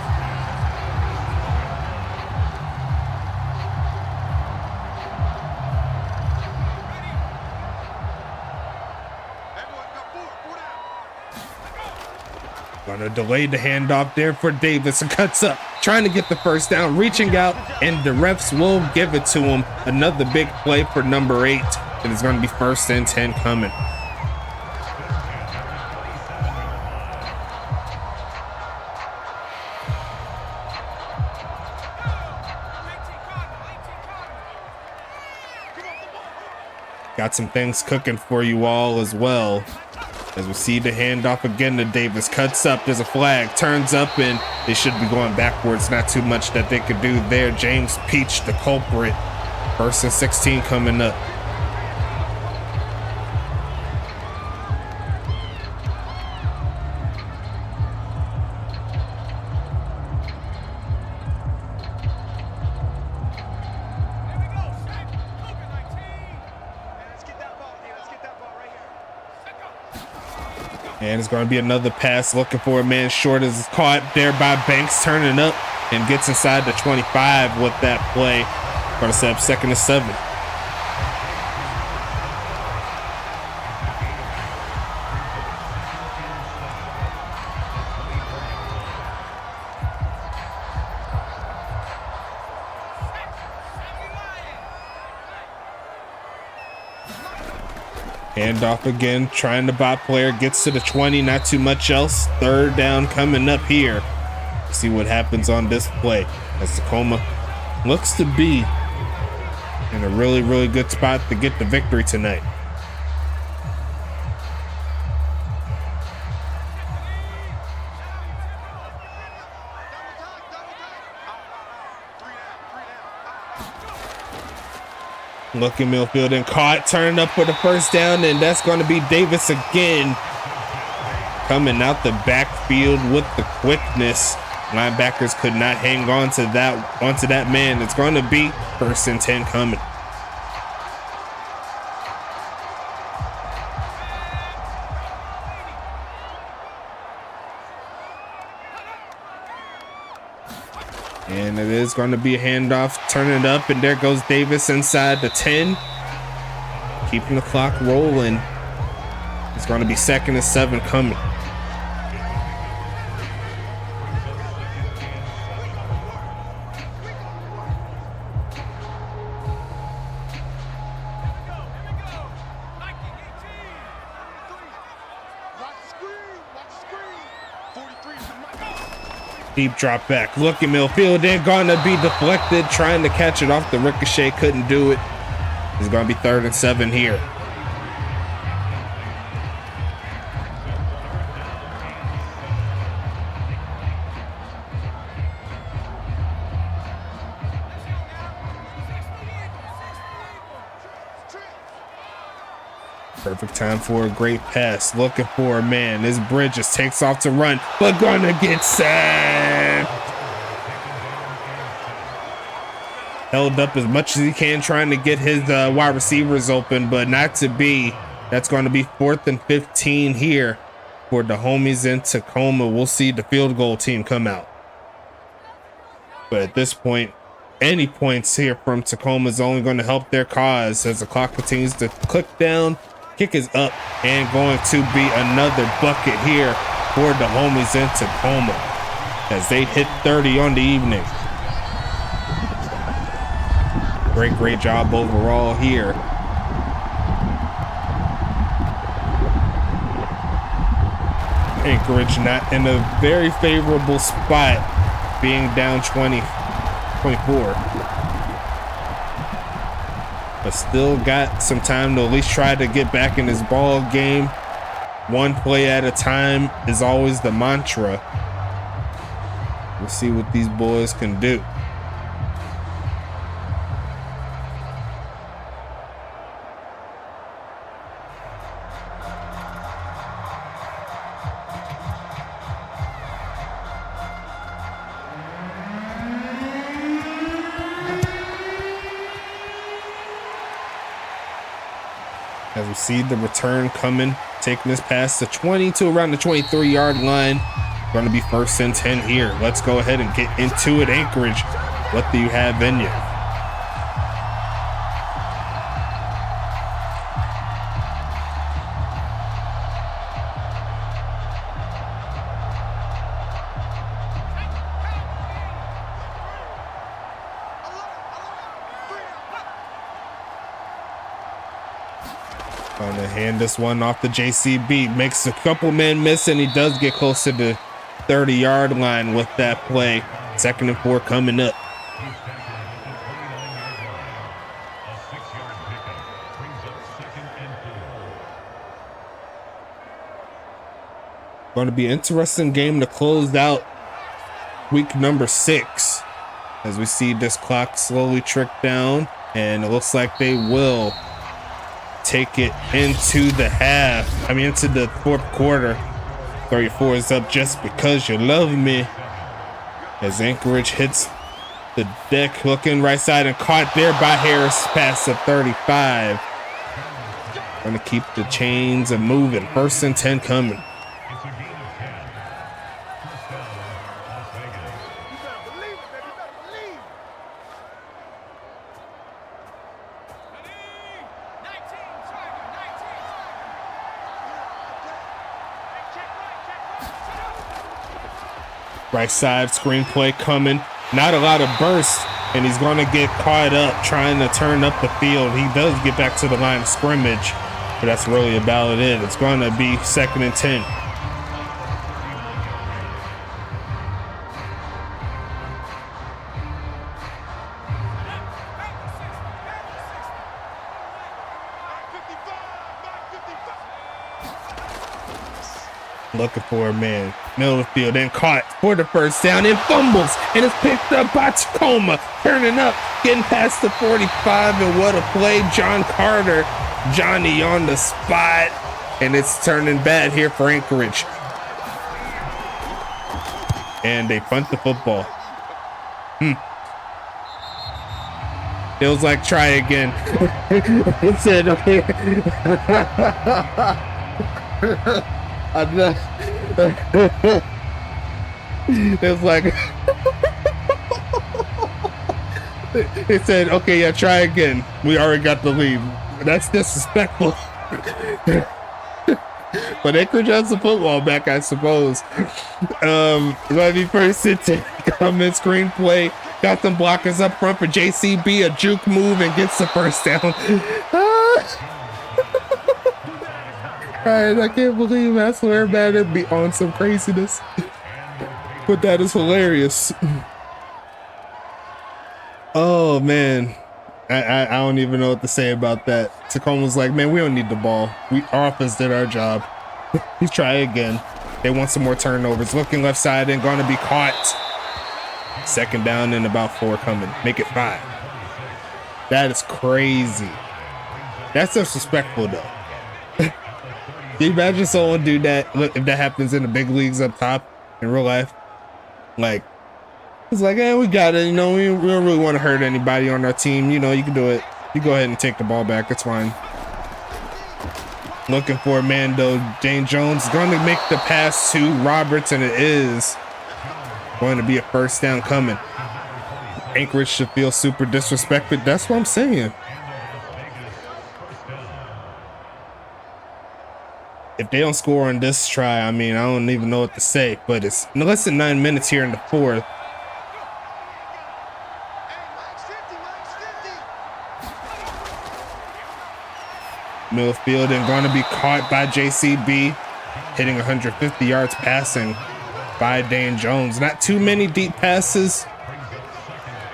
Gonna delay the handoff there for Davis, and cuts up, trying to get the first down, reaching out, and the refs will give it to him. Another big play for number 8, and it's gonna be 1st and 10 coming. Got some things cooking for you all as well. As we see the handoff again to Davis, cuts up, there's a flag, turns up, and they should be going backwards. Not too much that they could do there. James Peach, the culprit. 1st and 16 coming up. And it's going to be another pass, looking for a man short, as it's caught there by Banks, turning up and gets inside the 25 with that play. Going to set up 2nd and 7. Handoff again, trying to bot player, gets to the 20, not too much else. 3rd down coming up here. See what happens on this play, as Tacoma looks to be in a really good spot to get the victory tonight. Looking midfield and caught, turning up for the first down, and that's going to be Davis again. Coming out the backfield with the quickness. Linebackers could not hang on to that man. It's going to be 1st and 10 coming. And it is going to be a handoff, turning it up, and there goes Davis inside the 10. Keeping the clock rolling. It's going to be 2nd and 7 coming. Deep drop back. Look at Millfield. Then gonna be deflected. Trying to catch it off the ricochet. Couldn't do it. It's gonna be 3rd and 7 here. Perfect time for a great pass. Looking for a man. This Bridges takes off to run, but gonna get sacked. Held up as much as he can, trying to get his wide receivers open, but not to be. That's going to be 4th and 15 here for the homies in Tacoma. We'll see the field goal team come out. But at this point, any points here from Tacoma is only going to help their cause as the clock continues to click down. Kick is up and going to be another bucket here for the homies in Tacoma as they hit 30 on the evening. Great job overall here. Anchorage not in a very favorable spot, being down 20-24. But still got some time to at least try to get back in this ball game. One play at a time is always the mantra. We'll see what these boys can do. As we see the return coming, taking this past the 20 to around the 23-yard line. Going to be 1st and 10 here. Let's go ahead and get into it. Anchorage, what do you have in you? Going to hand this one off to JCB. Makes a couple men miss, and he does get close to the 30-yard line with that play. 2nd and 4 coming up. Going to be an interesting game to close out week number 6 as we see this clock slowly trick down, and it looks like they will take it into the into the 4th quarter. 34 is up just because you love me. As Anchorage hits the deck, looking right side and caught there by Harris past the 35. Gonna keep the chains a moving. 1st and 10 coming. Right side screenplay coming. Not a lot of burst, and he's going to get caught up trying to turn up the field. He does get back to the line of scrimmage, but that's really about it. It's going to be 2nd and 10. Looking for a man. Middle of the field, then caught for the 1st down and fumbles, and it's picked up by Tacoma. Turning up, getting past the 45, and what a play. John Carter, Johnny on the spot, and it's turning bad here for Anchorage. And they punt the football. Feels like try again. It said, okay. It's like it said, okay, yeah, try again. We already got the lead. That's disrespectful. But Anchorage has the football back, I suppose. It's gonna be 1st and 10. Coming screenplay. Got some blockers up front for JCB. A juke move and gets the 1st down. Alright, I can't believe it. I swear, man, it'd be on some craziness. But that is hilarious. Oh man, I don't even know what to say about that. Tacoma's like, man, we don't need the ball. Our offense did our job. He's try again. They want some more turnovers. Looking left side and going to be caught. Second down and about 4 coming. Make it 5. That is crazy. That's disrespectful though. Can you imagine someone do that if that happens in the big leagues up top in real life? Like, it's like, hey, we got it. You know, we don't really want to hurt anybody on our team. You know, you can do it. You go ahead and take the ball back. It's fine. Looking for a man though. Dane Jones going to make the pass to Roberts, and it is going to be a first down coming. Anchorage should feel super disrespected. That's what I'm saying. If they don't score on this try, I mean, I don't even know what to say, but it's less than 9 minutes here in the 4th. Millfield and going to be caught by JCB, hitting 150 yards passing by Dane Jones. Not too many deep passes,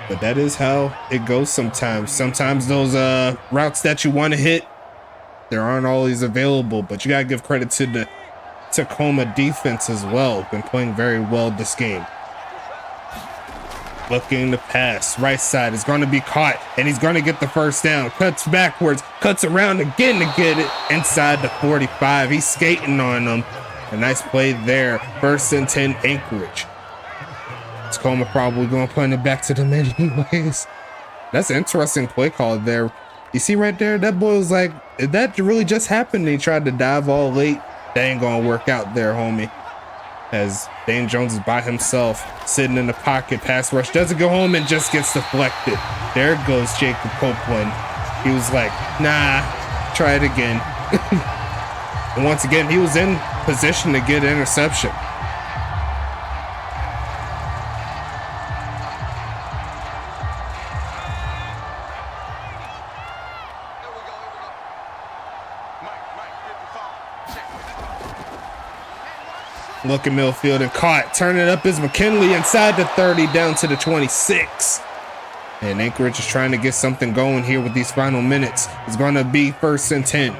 but that is how it goes sometimes. Sometimes those routes that you want to hit, there aren't always available, but you got to give credit to the Tacoma defense as well. Been playing very well this game. Looking to pass. Right side is going to be caught, and he's going to get the first down. Cuts backwards, cuts around again to get it inside the 45. He's skating on them. A nice play there. 1st and 10 Anchorage. Tacoma probably going to punt it back to them anyways. That's an interesting play call there. You see right there, that boy was like, did that really just happen? He tried to dive all late. That ain't going to work out there, homie. As Dane Jones is by himself, sitting in the pocket. Pass rush doesn't go home and just gets deflected. There goes Jacob Copeland. He was like, nah, try it again. And once again, he was in position to get an interception. Looking Millfield and caught. Turning up is McKinley inside the 30 down to the 26. And Anchorage is trying to get something going here with these final minutes. It's going to be 1st and 10.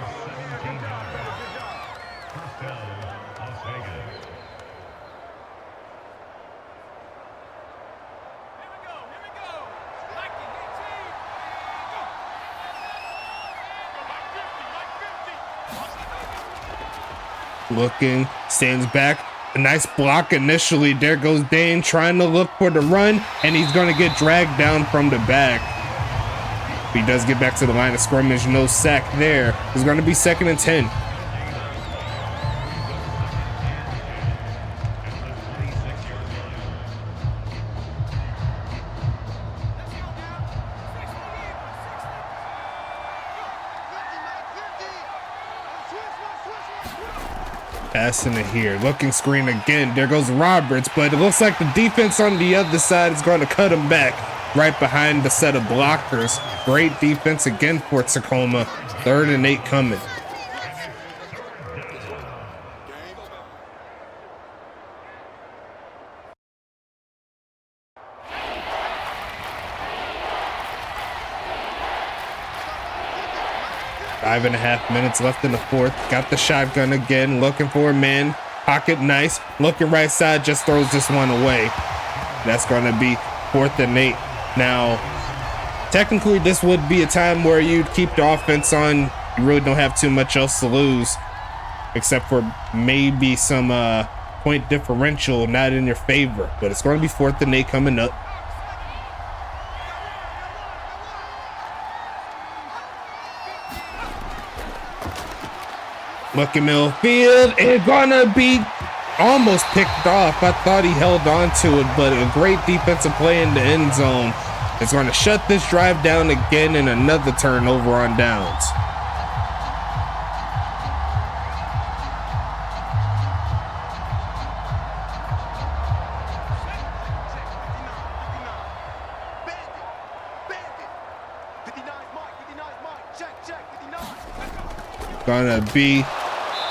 Looking, stands back. A nice block initially. There goes Dane trying to look for the run, and he's going to get dragged down from the back. He does get back to the line of scrimmage. No sack there. It's going to be 2nd and 10. Passing it here. Looking screen again. There goes Roberts, but it looks like the defense on the other side is going to cut him back right behind the set of blockers. Great defense again for Tacoma. 3rd and 8 coming. Five and a half minutes left in the 4th. Got the shotgun again. Looking for a man. Pocket nice. Looking right side. Just throws this one away. That's going to be 4th and 8. Now, technically, this would be a time where you'd keep the offense on. You really don't have too much else to lose, except for maybe some point differential not in your favor. But it's going to be 4th and 8 coming up. Looking Millfield, and gonna be almost picked off. I thought he held on to it, but a great defensive play in the end zone. It's going to shut this drive down again, and another turnover on downs. Gonna be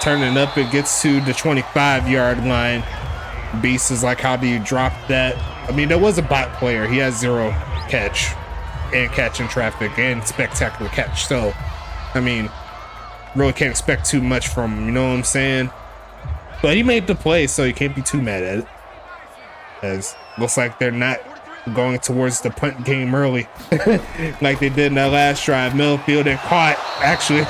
turning up. It gets to the 25-yard line. Beast is like, how do you drop that? I mean, there was a bot player. He has 0 catch and catching traffic and spectacular catch. So, I mean, really can't expect too much from him, you know what I'm saying? But he made the play, so you can't be too mad at it. As looks like they're not going towards the punt game early like they did in that last drive. Millfield and caught. Actually,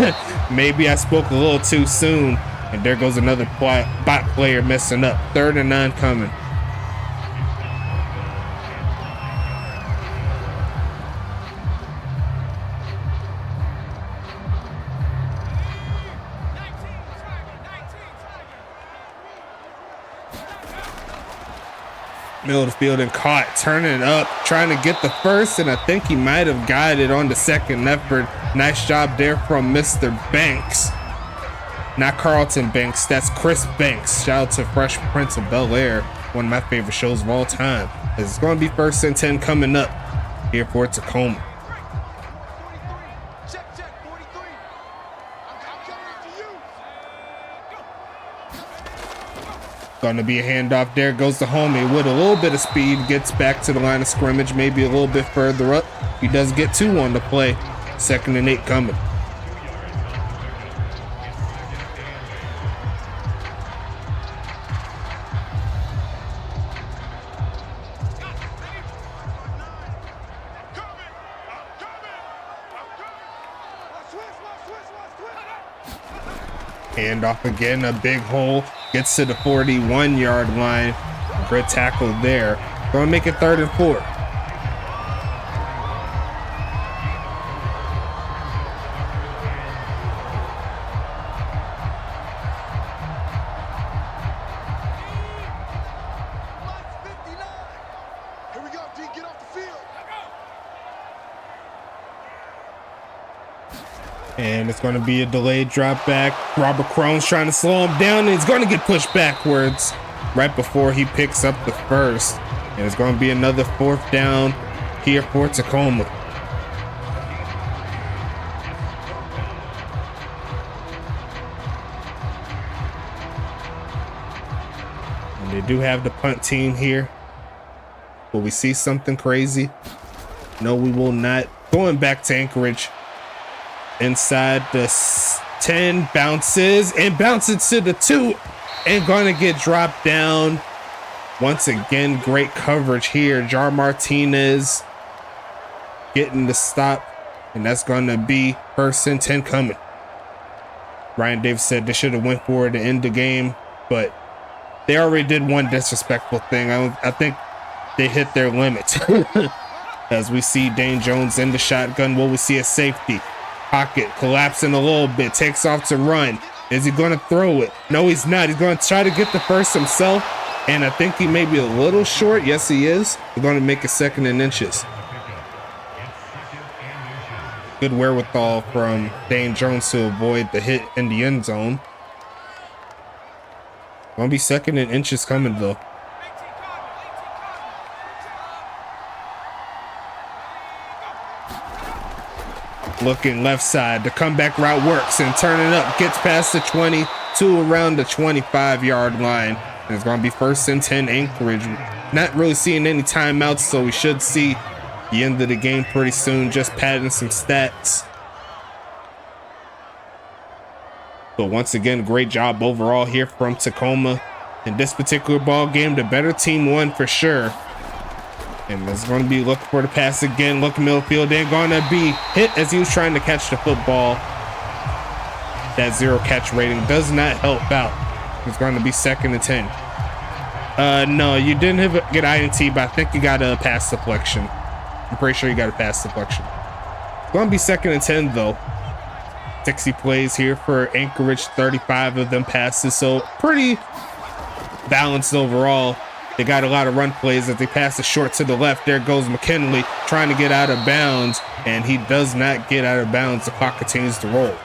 maybe I spoke a little too soon. And there goes another bot player messing up. 3rd and 9 coming. Middle of the field and caught, turning it up, trying to get the first, and I think he might have got it on the second effort. Nice job there from Mr. Banks. Not Carlton Banks, that's Chris Banks. Shout out to Fresh Prince of Bel-Air, one of my favorite shows of all time. It's going to be 1st and 10 coming up here for Tacoma. Going to be a handoff. There goes the homie with a little bit of speed. Gets back to the line of scrimmage, maybe a little bit further up. He does get 2 on the play. 2nd and 8 coming. Handoff again, a big hole. Gets to the 41-yard line. Great tackle there. Going to make it 3rd and 4. And it's going to be a delayed drop back. Robert Crone's trying to slow him down, and he's going to get pushed backwards right before he picks up the first. And it's going to be another 4th down here for Tacoma. And they do have the punt team here. Will we see something crazy? No, we will not. Going back to Anchorage. Inside the 10, bounces and bounces to the 2 and going to get dropped down. Once again, great coverage here. Jar Martinez getting the stop, and that's going to be 1st and 10 coming. Ryan Davis said they should have went for it to end the game, but they already did one disrespectful thing. I think they hit their limit. As we see Dane Jones in the shotgun, will we see a safety? Pocket collapsing a little bit, takes off to run. Is he going to throw it? No, he's not. He's going to try to get the first himself, and I think he may be a little short. Yes, he is. We're going to make it 2nd and inches. Good wherewithal from Dane Jones to avoid the hit in the end zone. Going to be 2nd and inches coming, though. Looking left side, the comeback route works and turning up, gets past the 20 to around the 25-yard line. And it's going to be 1st and 10 Anchorage. Not really seeing any timeouts, so we should see the end of the game pretty soon. Just padding some stats. But once again, great job overall here from Tacoma. In this particular ball game, the better team won for sure. And it's going to be looking for the pass again. Looking Millfield, they're going to be hit as he was trying to catch the football. That 0 catch rating does not help out. It's going to be 2nd and 10. No, you didn't get INT, but I think you got a pass deflection. I'm pretty sure you got a pass deflection. It's going to be 2nd and 10 though. 60 plays here for Anchorage, 35 of them passes, so pretty balanced overall. They got a lot of run plays as they pass it short to the left. There goes McKinley trying to get out of bounds, and he does not get out of bounds. The clock continues to roll.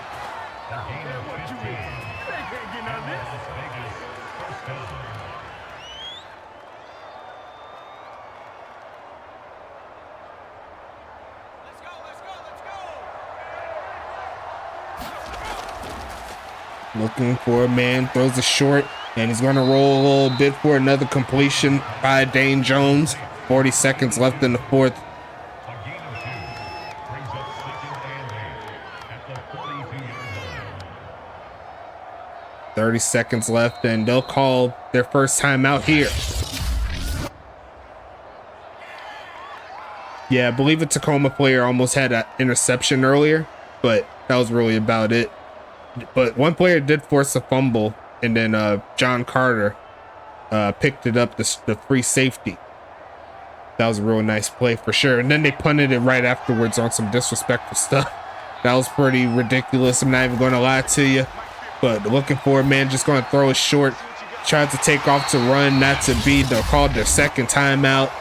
Looking for a man, throws a short. And he's going to roll a little bit for another completion by Dane Jones. 40 seconds left in the fourth. $30 left, and they'll call their first timeout here. Yeah, I believe a Tacoma player almost had an interception earlier, but that was really about it. But one player did force a fumble, and then John Carter picked it up, the free safety. That was a real nice play for sure. And then they punted it right afterwards on some disrespectful stuff. That was pretty ridiculous. I'm not even going to lie to you. But looking for it, man, just going to throw it short. Tried to take off to run, not to be. They're called their second timeout.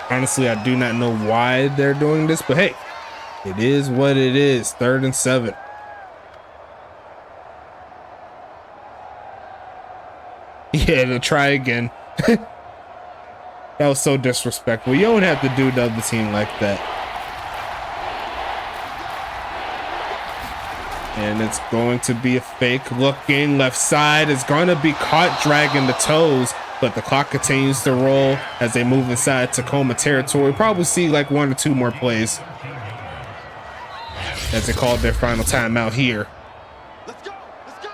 Honestly, I do not know why they're doing this, but hey, it is what it is. 3rd and 7. Yeah, they'll try again. That was so disrespectful. You don't have to do the other team like that. And it's going to be a fake. Looking left side is going to be caught dragging the toes, but the clock continues to roll as they move inside Tacoma territory. Probably see like 1 or 2 more plays as they called their final timeout here.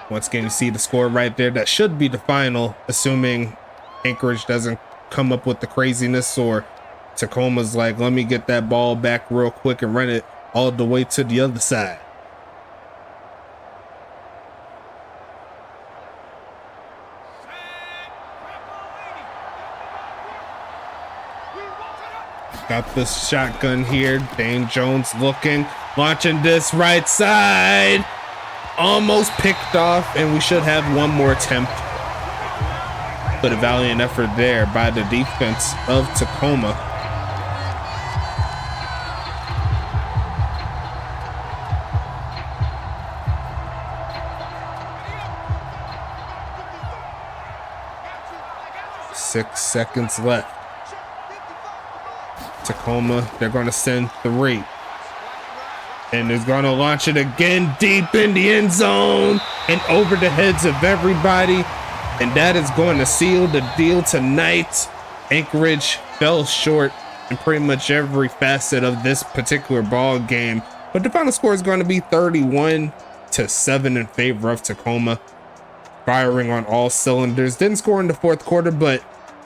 Once again, you see the score right there. That should be the final, assuming Anchorage doesn't come up with the craziness, or Tacoma's like, let me get that ball back real quick and run it all the way to the other side. Got the shotgun here. Dane Jones looking, launching this right side. Almost picked off, and we should have one more attempt. But a valiant effort there by the defense of Tacoma. Six seconds left. Tacoma, they're going to send 3. And is going to launch it again deep in the end zone and over the heads of everybody. And that is going to seal the deal tonight. Anchorage fell short in pretty much every facet of this particular ball game. But the final score is going to be 31-7 in favor of Tacoma. Firing on all cylinders. Didn't score in the fourth quarter, but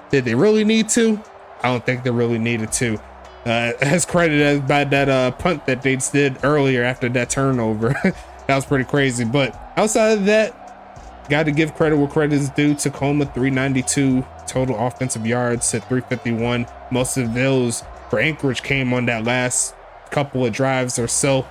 did they really need to? I don't think they really needed to. As credited by that punt that they did earlier after that turnover. That was pretty crazy. But outside of that, got to give credit where credit is due. Tacoma 392 total offensive yards at 351. Most of those for Anchorage came on that last couple of drives or so.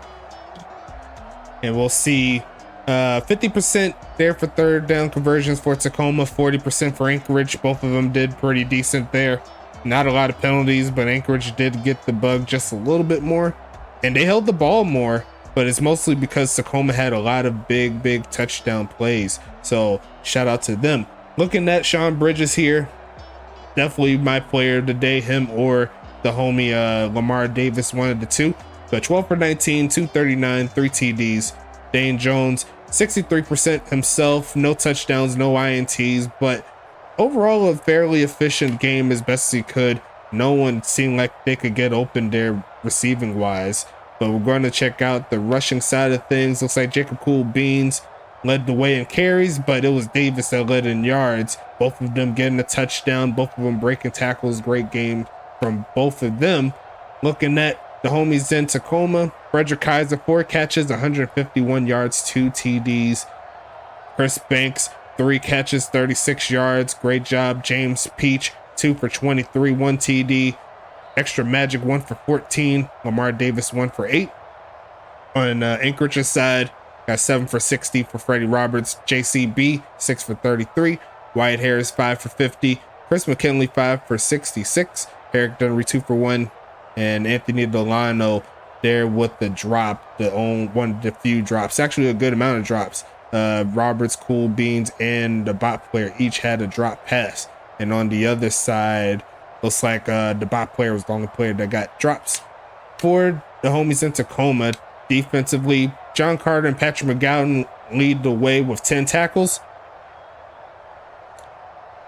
And we'll see 50% there for third down conversions for Tacoma, 40% for Anchorage. Both of them did pretty decent there. Not a lot of penalties, but Anchorage did get the bug just a little bit more. And they held the ball more, but it's mostly because Tacoma had a lot of big touchdown plays. So shout out to them. Looking at Sean Bridges here, definitely my player of the day, him or the homie Lamar Davis, one of the two. But 12 for 19, 239, 3 TDs. Dane Jones, 63% himself, no touchdowns, no INTs, but overall a fairly efficient game as best he could. No one seemed like they could get open there receiving wise. But we're going to check out the rushing side of things. Looks like Jacob Cool Beans led the way in carries, but it was Davis that led in yards. Both of them getting a touchdown, both of them breaking tackles. Great game from both of them. Looking at the homies in Tacoma, Frederick Kaiser, 4 catches, 151 yards, 2 TDs. Chris Banks, 3 catches, 36 yards. Great job. James Peach, 2 for 23, 1 TD. Extra Magic, 1 for 14. Lamar Davis, 1 for 8. On Anchorage's side, got 7 for 60 for Freddie Roberts. JCB, 6 for 33. Wyatt Harris, 5 for 50. Chris McKinley, 5 for 66. Eric Dunnery, 2 for 1. And Anthony Delano there with the drop, one of the few drops. Actually, a good amount of drops. Roberts, Cool Beans, and the bot player each had a drop pass. And on the other side, looks like the bot player was the only player that got drops. For the homies in Tacoma, defensively, John Carter and Patrick McGowan lead the way with 10 tackles.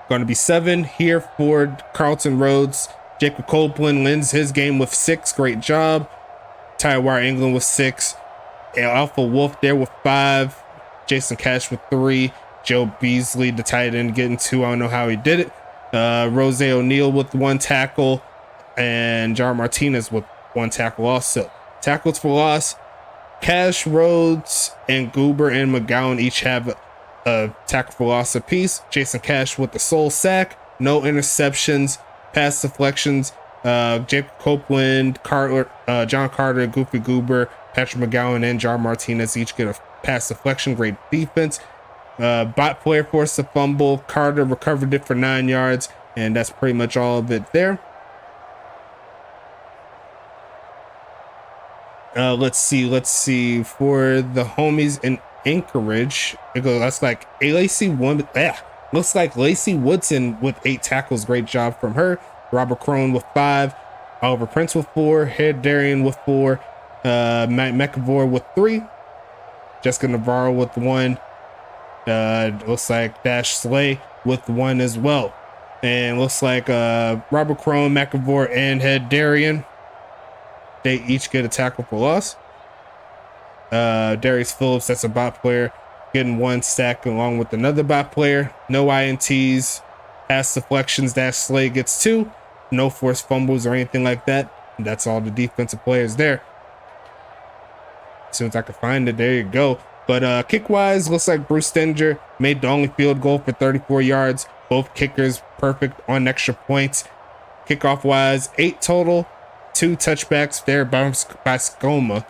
Going to be 7 here for Carlton Rhodes. Jacob Copeland lends his game with 6. Great job. Tywire England with 6. And Alpha Wolf there with 5. Jason Cash with 3. Joe Beasley, the tight end, getting 2. I don't know how he did it. Rose O'Neal with 1 tackle. And Jar Martinez with 1 tackle also. Tackles for loss. Cash, Rhodes, and Goober and McGowan each have a tackle for loss apiece. Jason Cash with the sole sack. No interceptions. Pass deflections. Jacob Copeland, John Carter, Goofy Goober, Patrick McGowan, and Jar Martinez each get a pass deflection. Great defense. Bot player forced a fumble. Carter recovered it for 9 yards, and that's pretty much all of it there. Let's see. For the homies in Anchorage, it goes. That's like Lacey Woodson with 8 tackles. Great job from her. Robert Crone with 5. Oliver Prince with 4. Head Darian with 4. Matt McAvoy with 3. Jessica Navarro with 1. Looks like Dash Slay with 1 as well. And looks like Robert Crone, McAvoy, and Head Darian, they each get a tackle for loss. Darius Phillips, that's a bot player, getting 1 sack along with another bot player. No INTs. Pass deflections. Dash Slay gets 2. No forced fumbles or anything like that. And that's all the defensive players there. As soon as I can find it, there you go. But kick wise, looks like Bruce Stenger made the only field goal for 34 yards. Both kickers perfect on extra points. Kickoff wise, 8 total. 2 touchbacks there by Tacoma.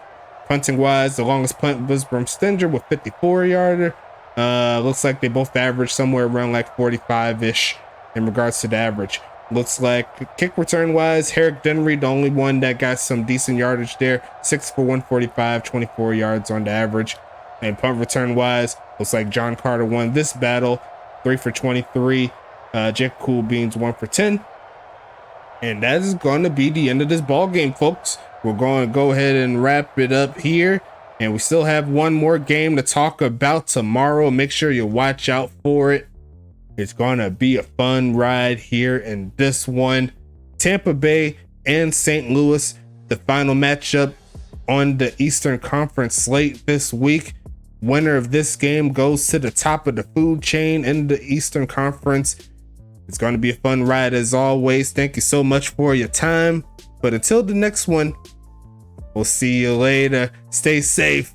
Punting wise, the longest punt was from Stenger with 54 yarder. Looks like they both averaged somewhere around like 45-ish in regards to the average. Looks like kick return wise, Herrick Denry, the only one that got some decent yardage there. 6 for 145, 24 yards on the average. And punt return wise, looks like John Carter won this battle. 3 for 23. Jake Cool Beans 1 for 10. And that is going to be the end of this ball game, folks. We're going to go ahead and wrap it up here. And we still have one more game to talk about tomorrow. Make sure you watch out for it. It's going to be a fun ride here in this one. Tampa Bay and St. Louis, the final matchup on the Eastern Conference slate this week. Winner of this game goes to the top of the food chain in the Eastern Conference. It's going to be a fun ride as always. Thank you so much for your time. But until the next one, we'll see you later. Stay safe.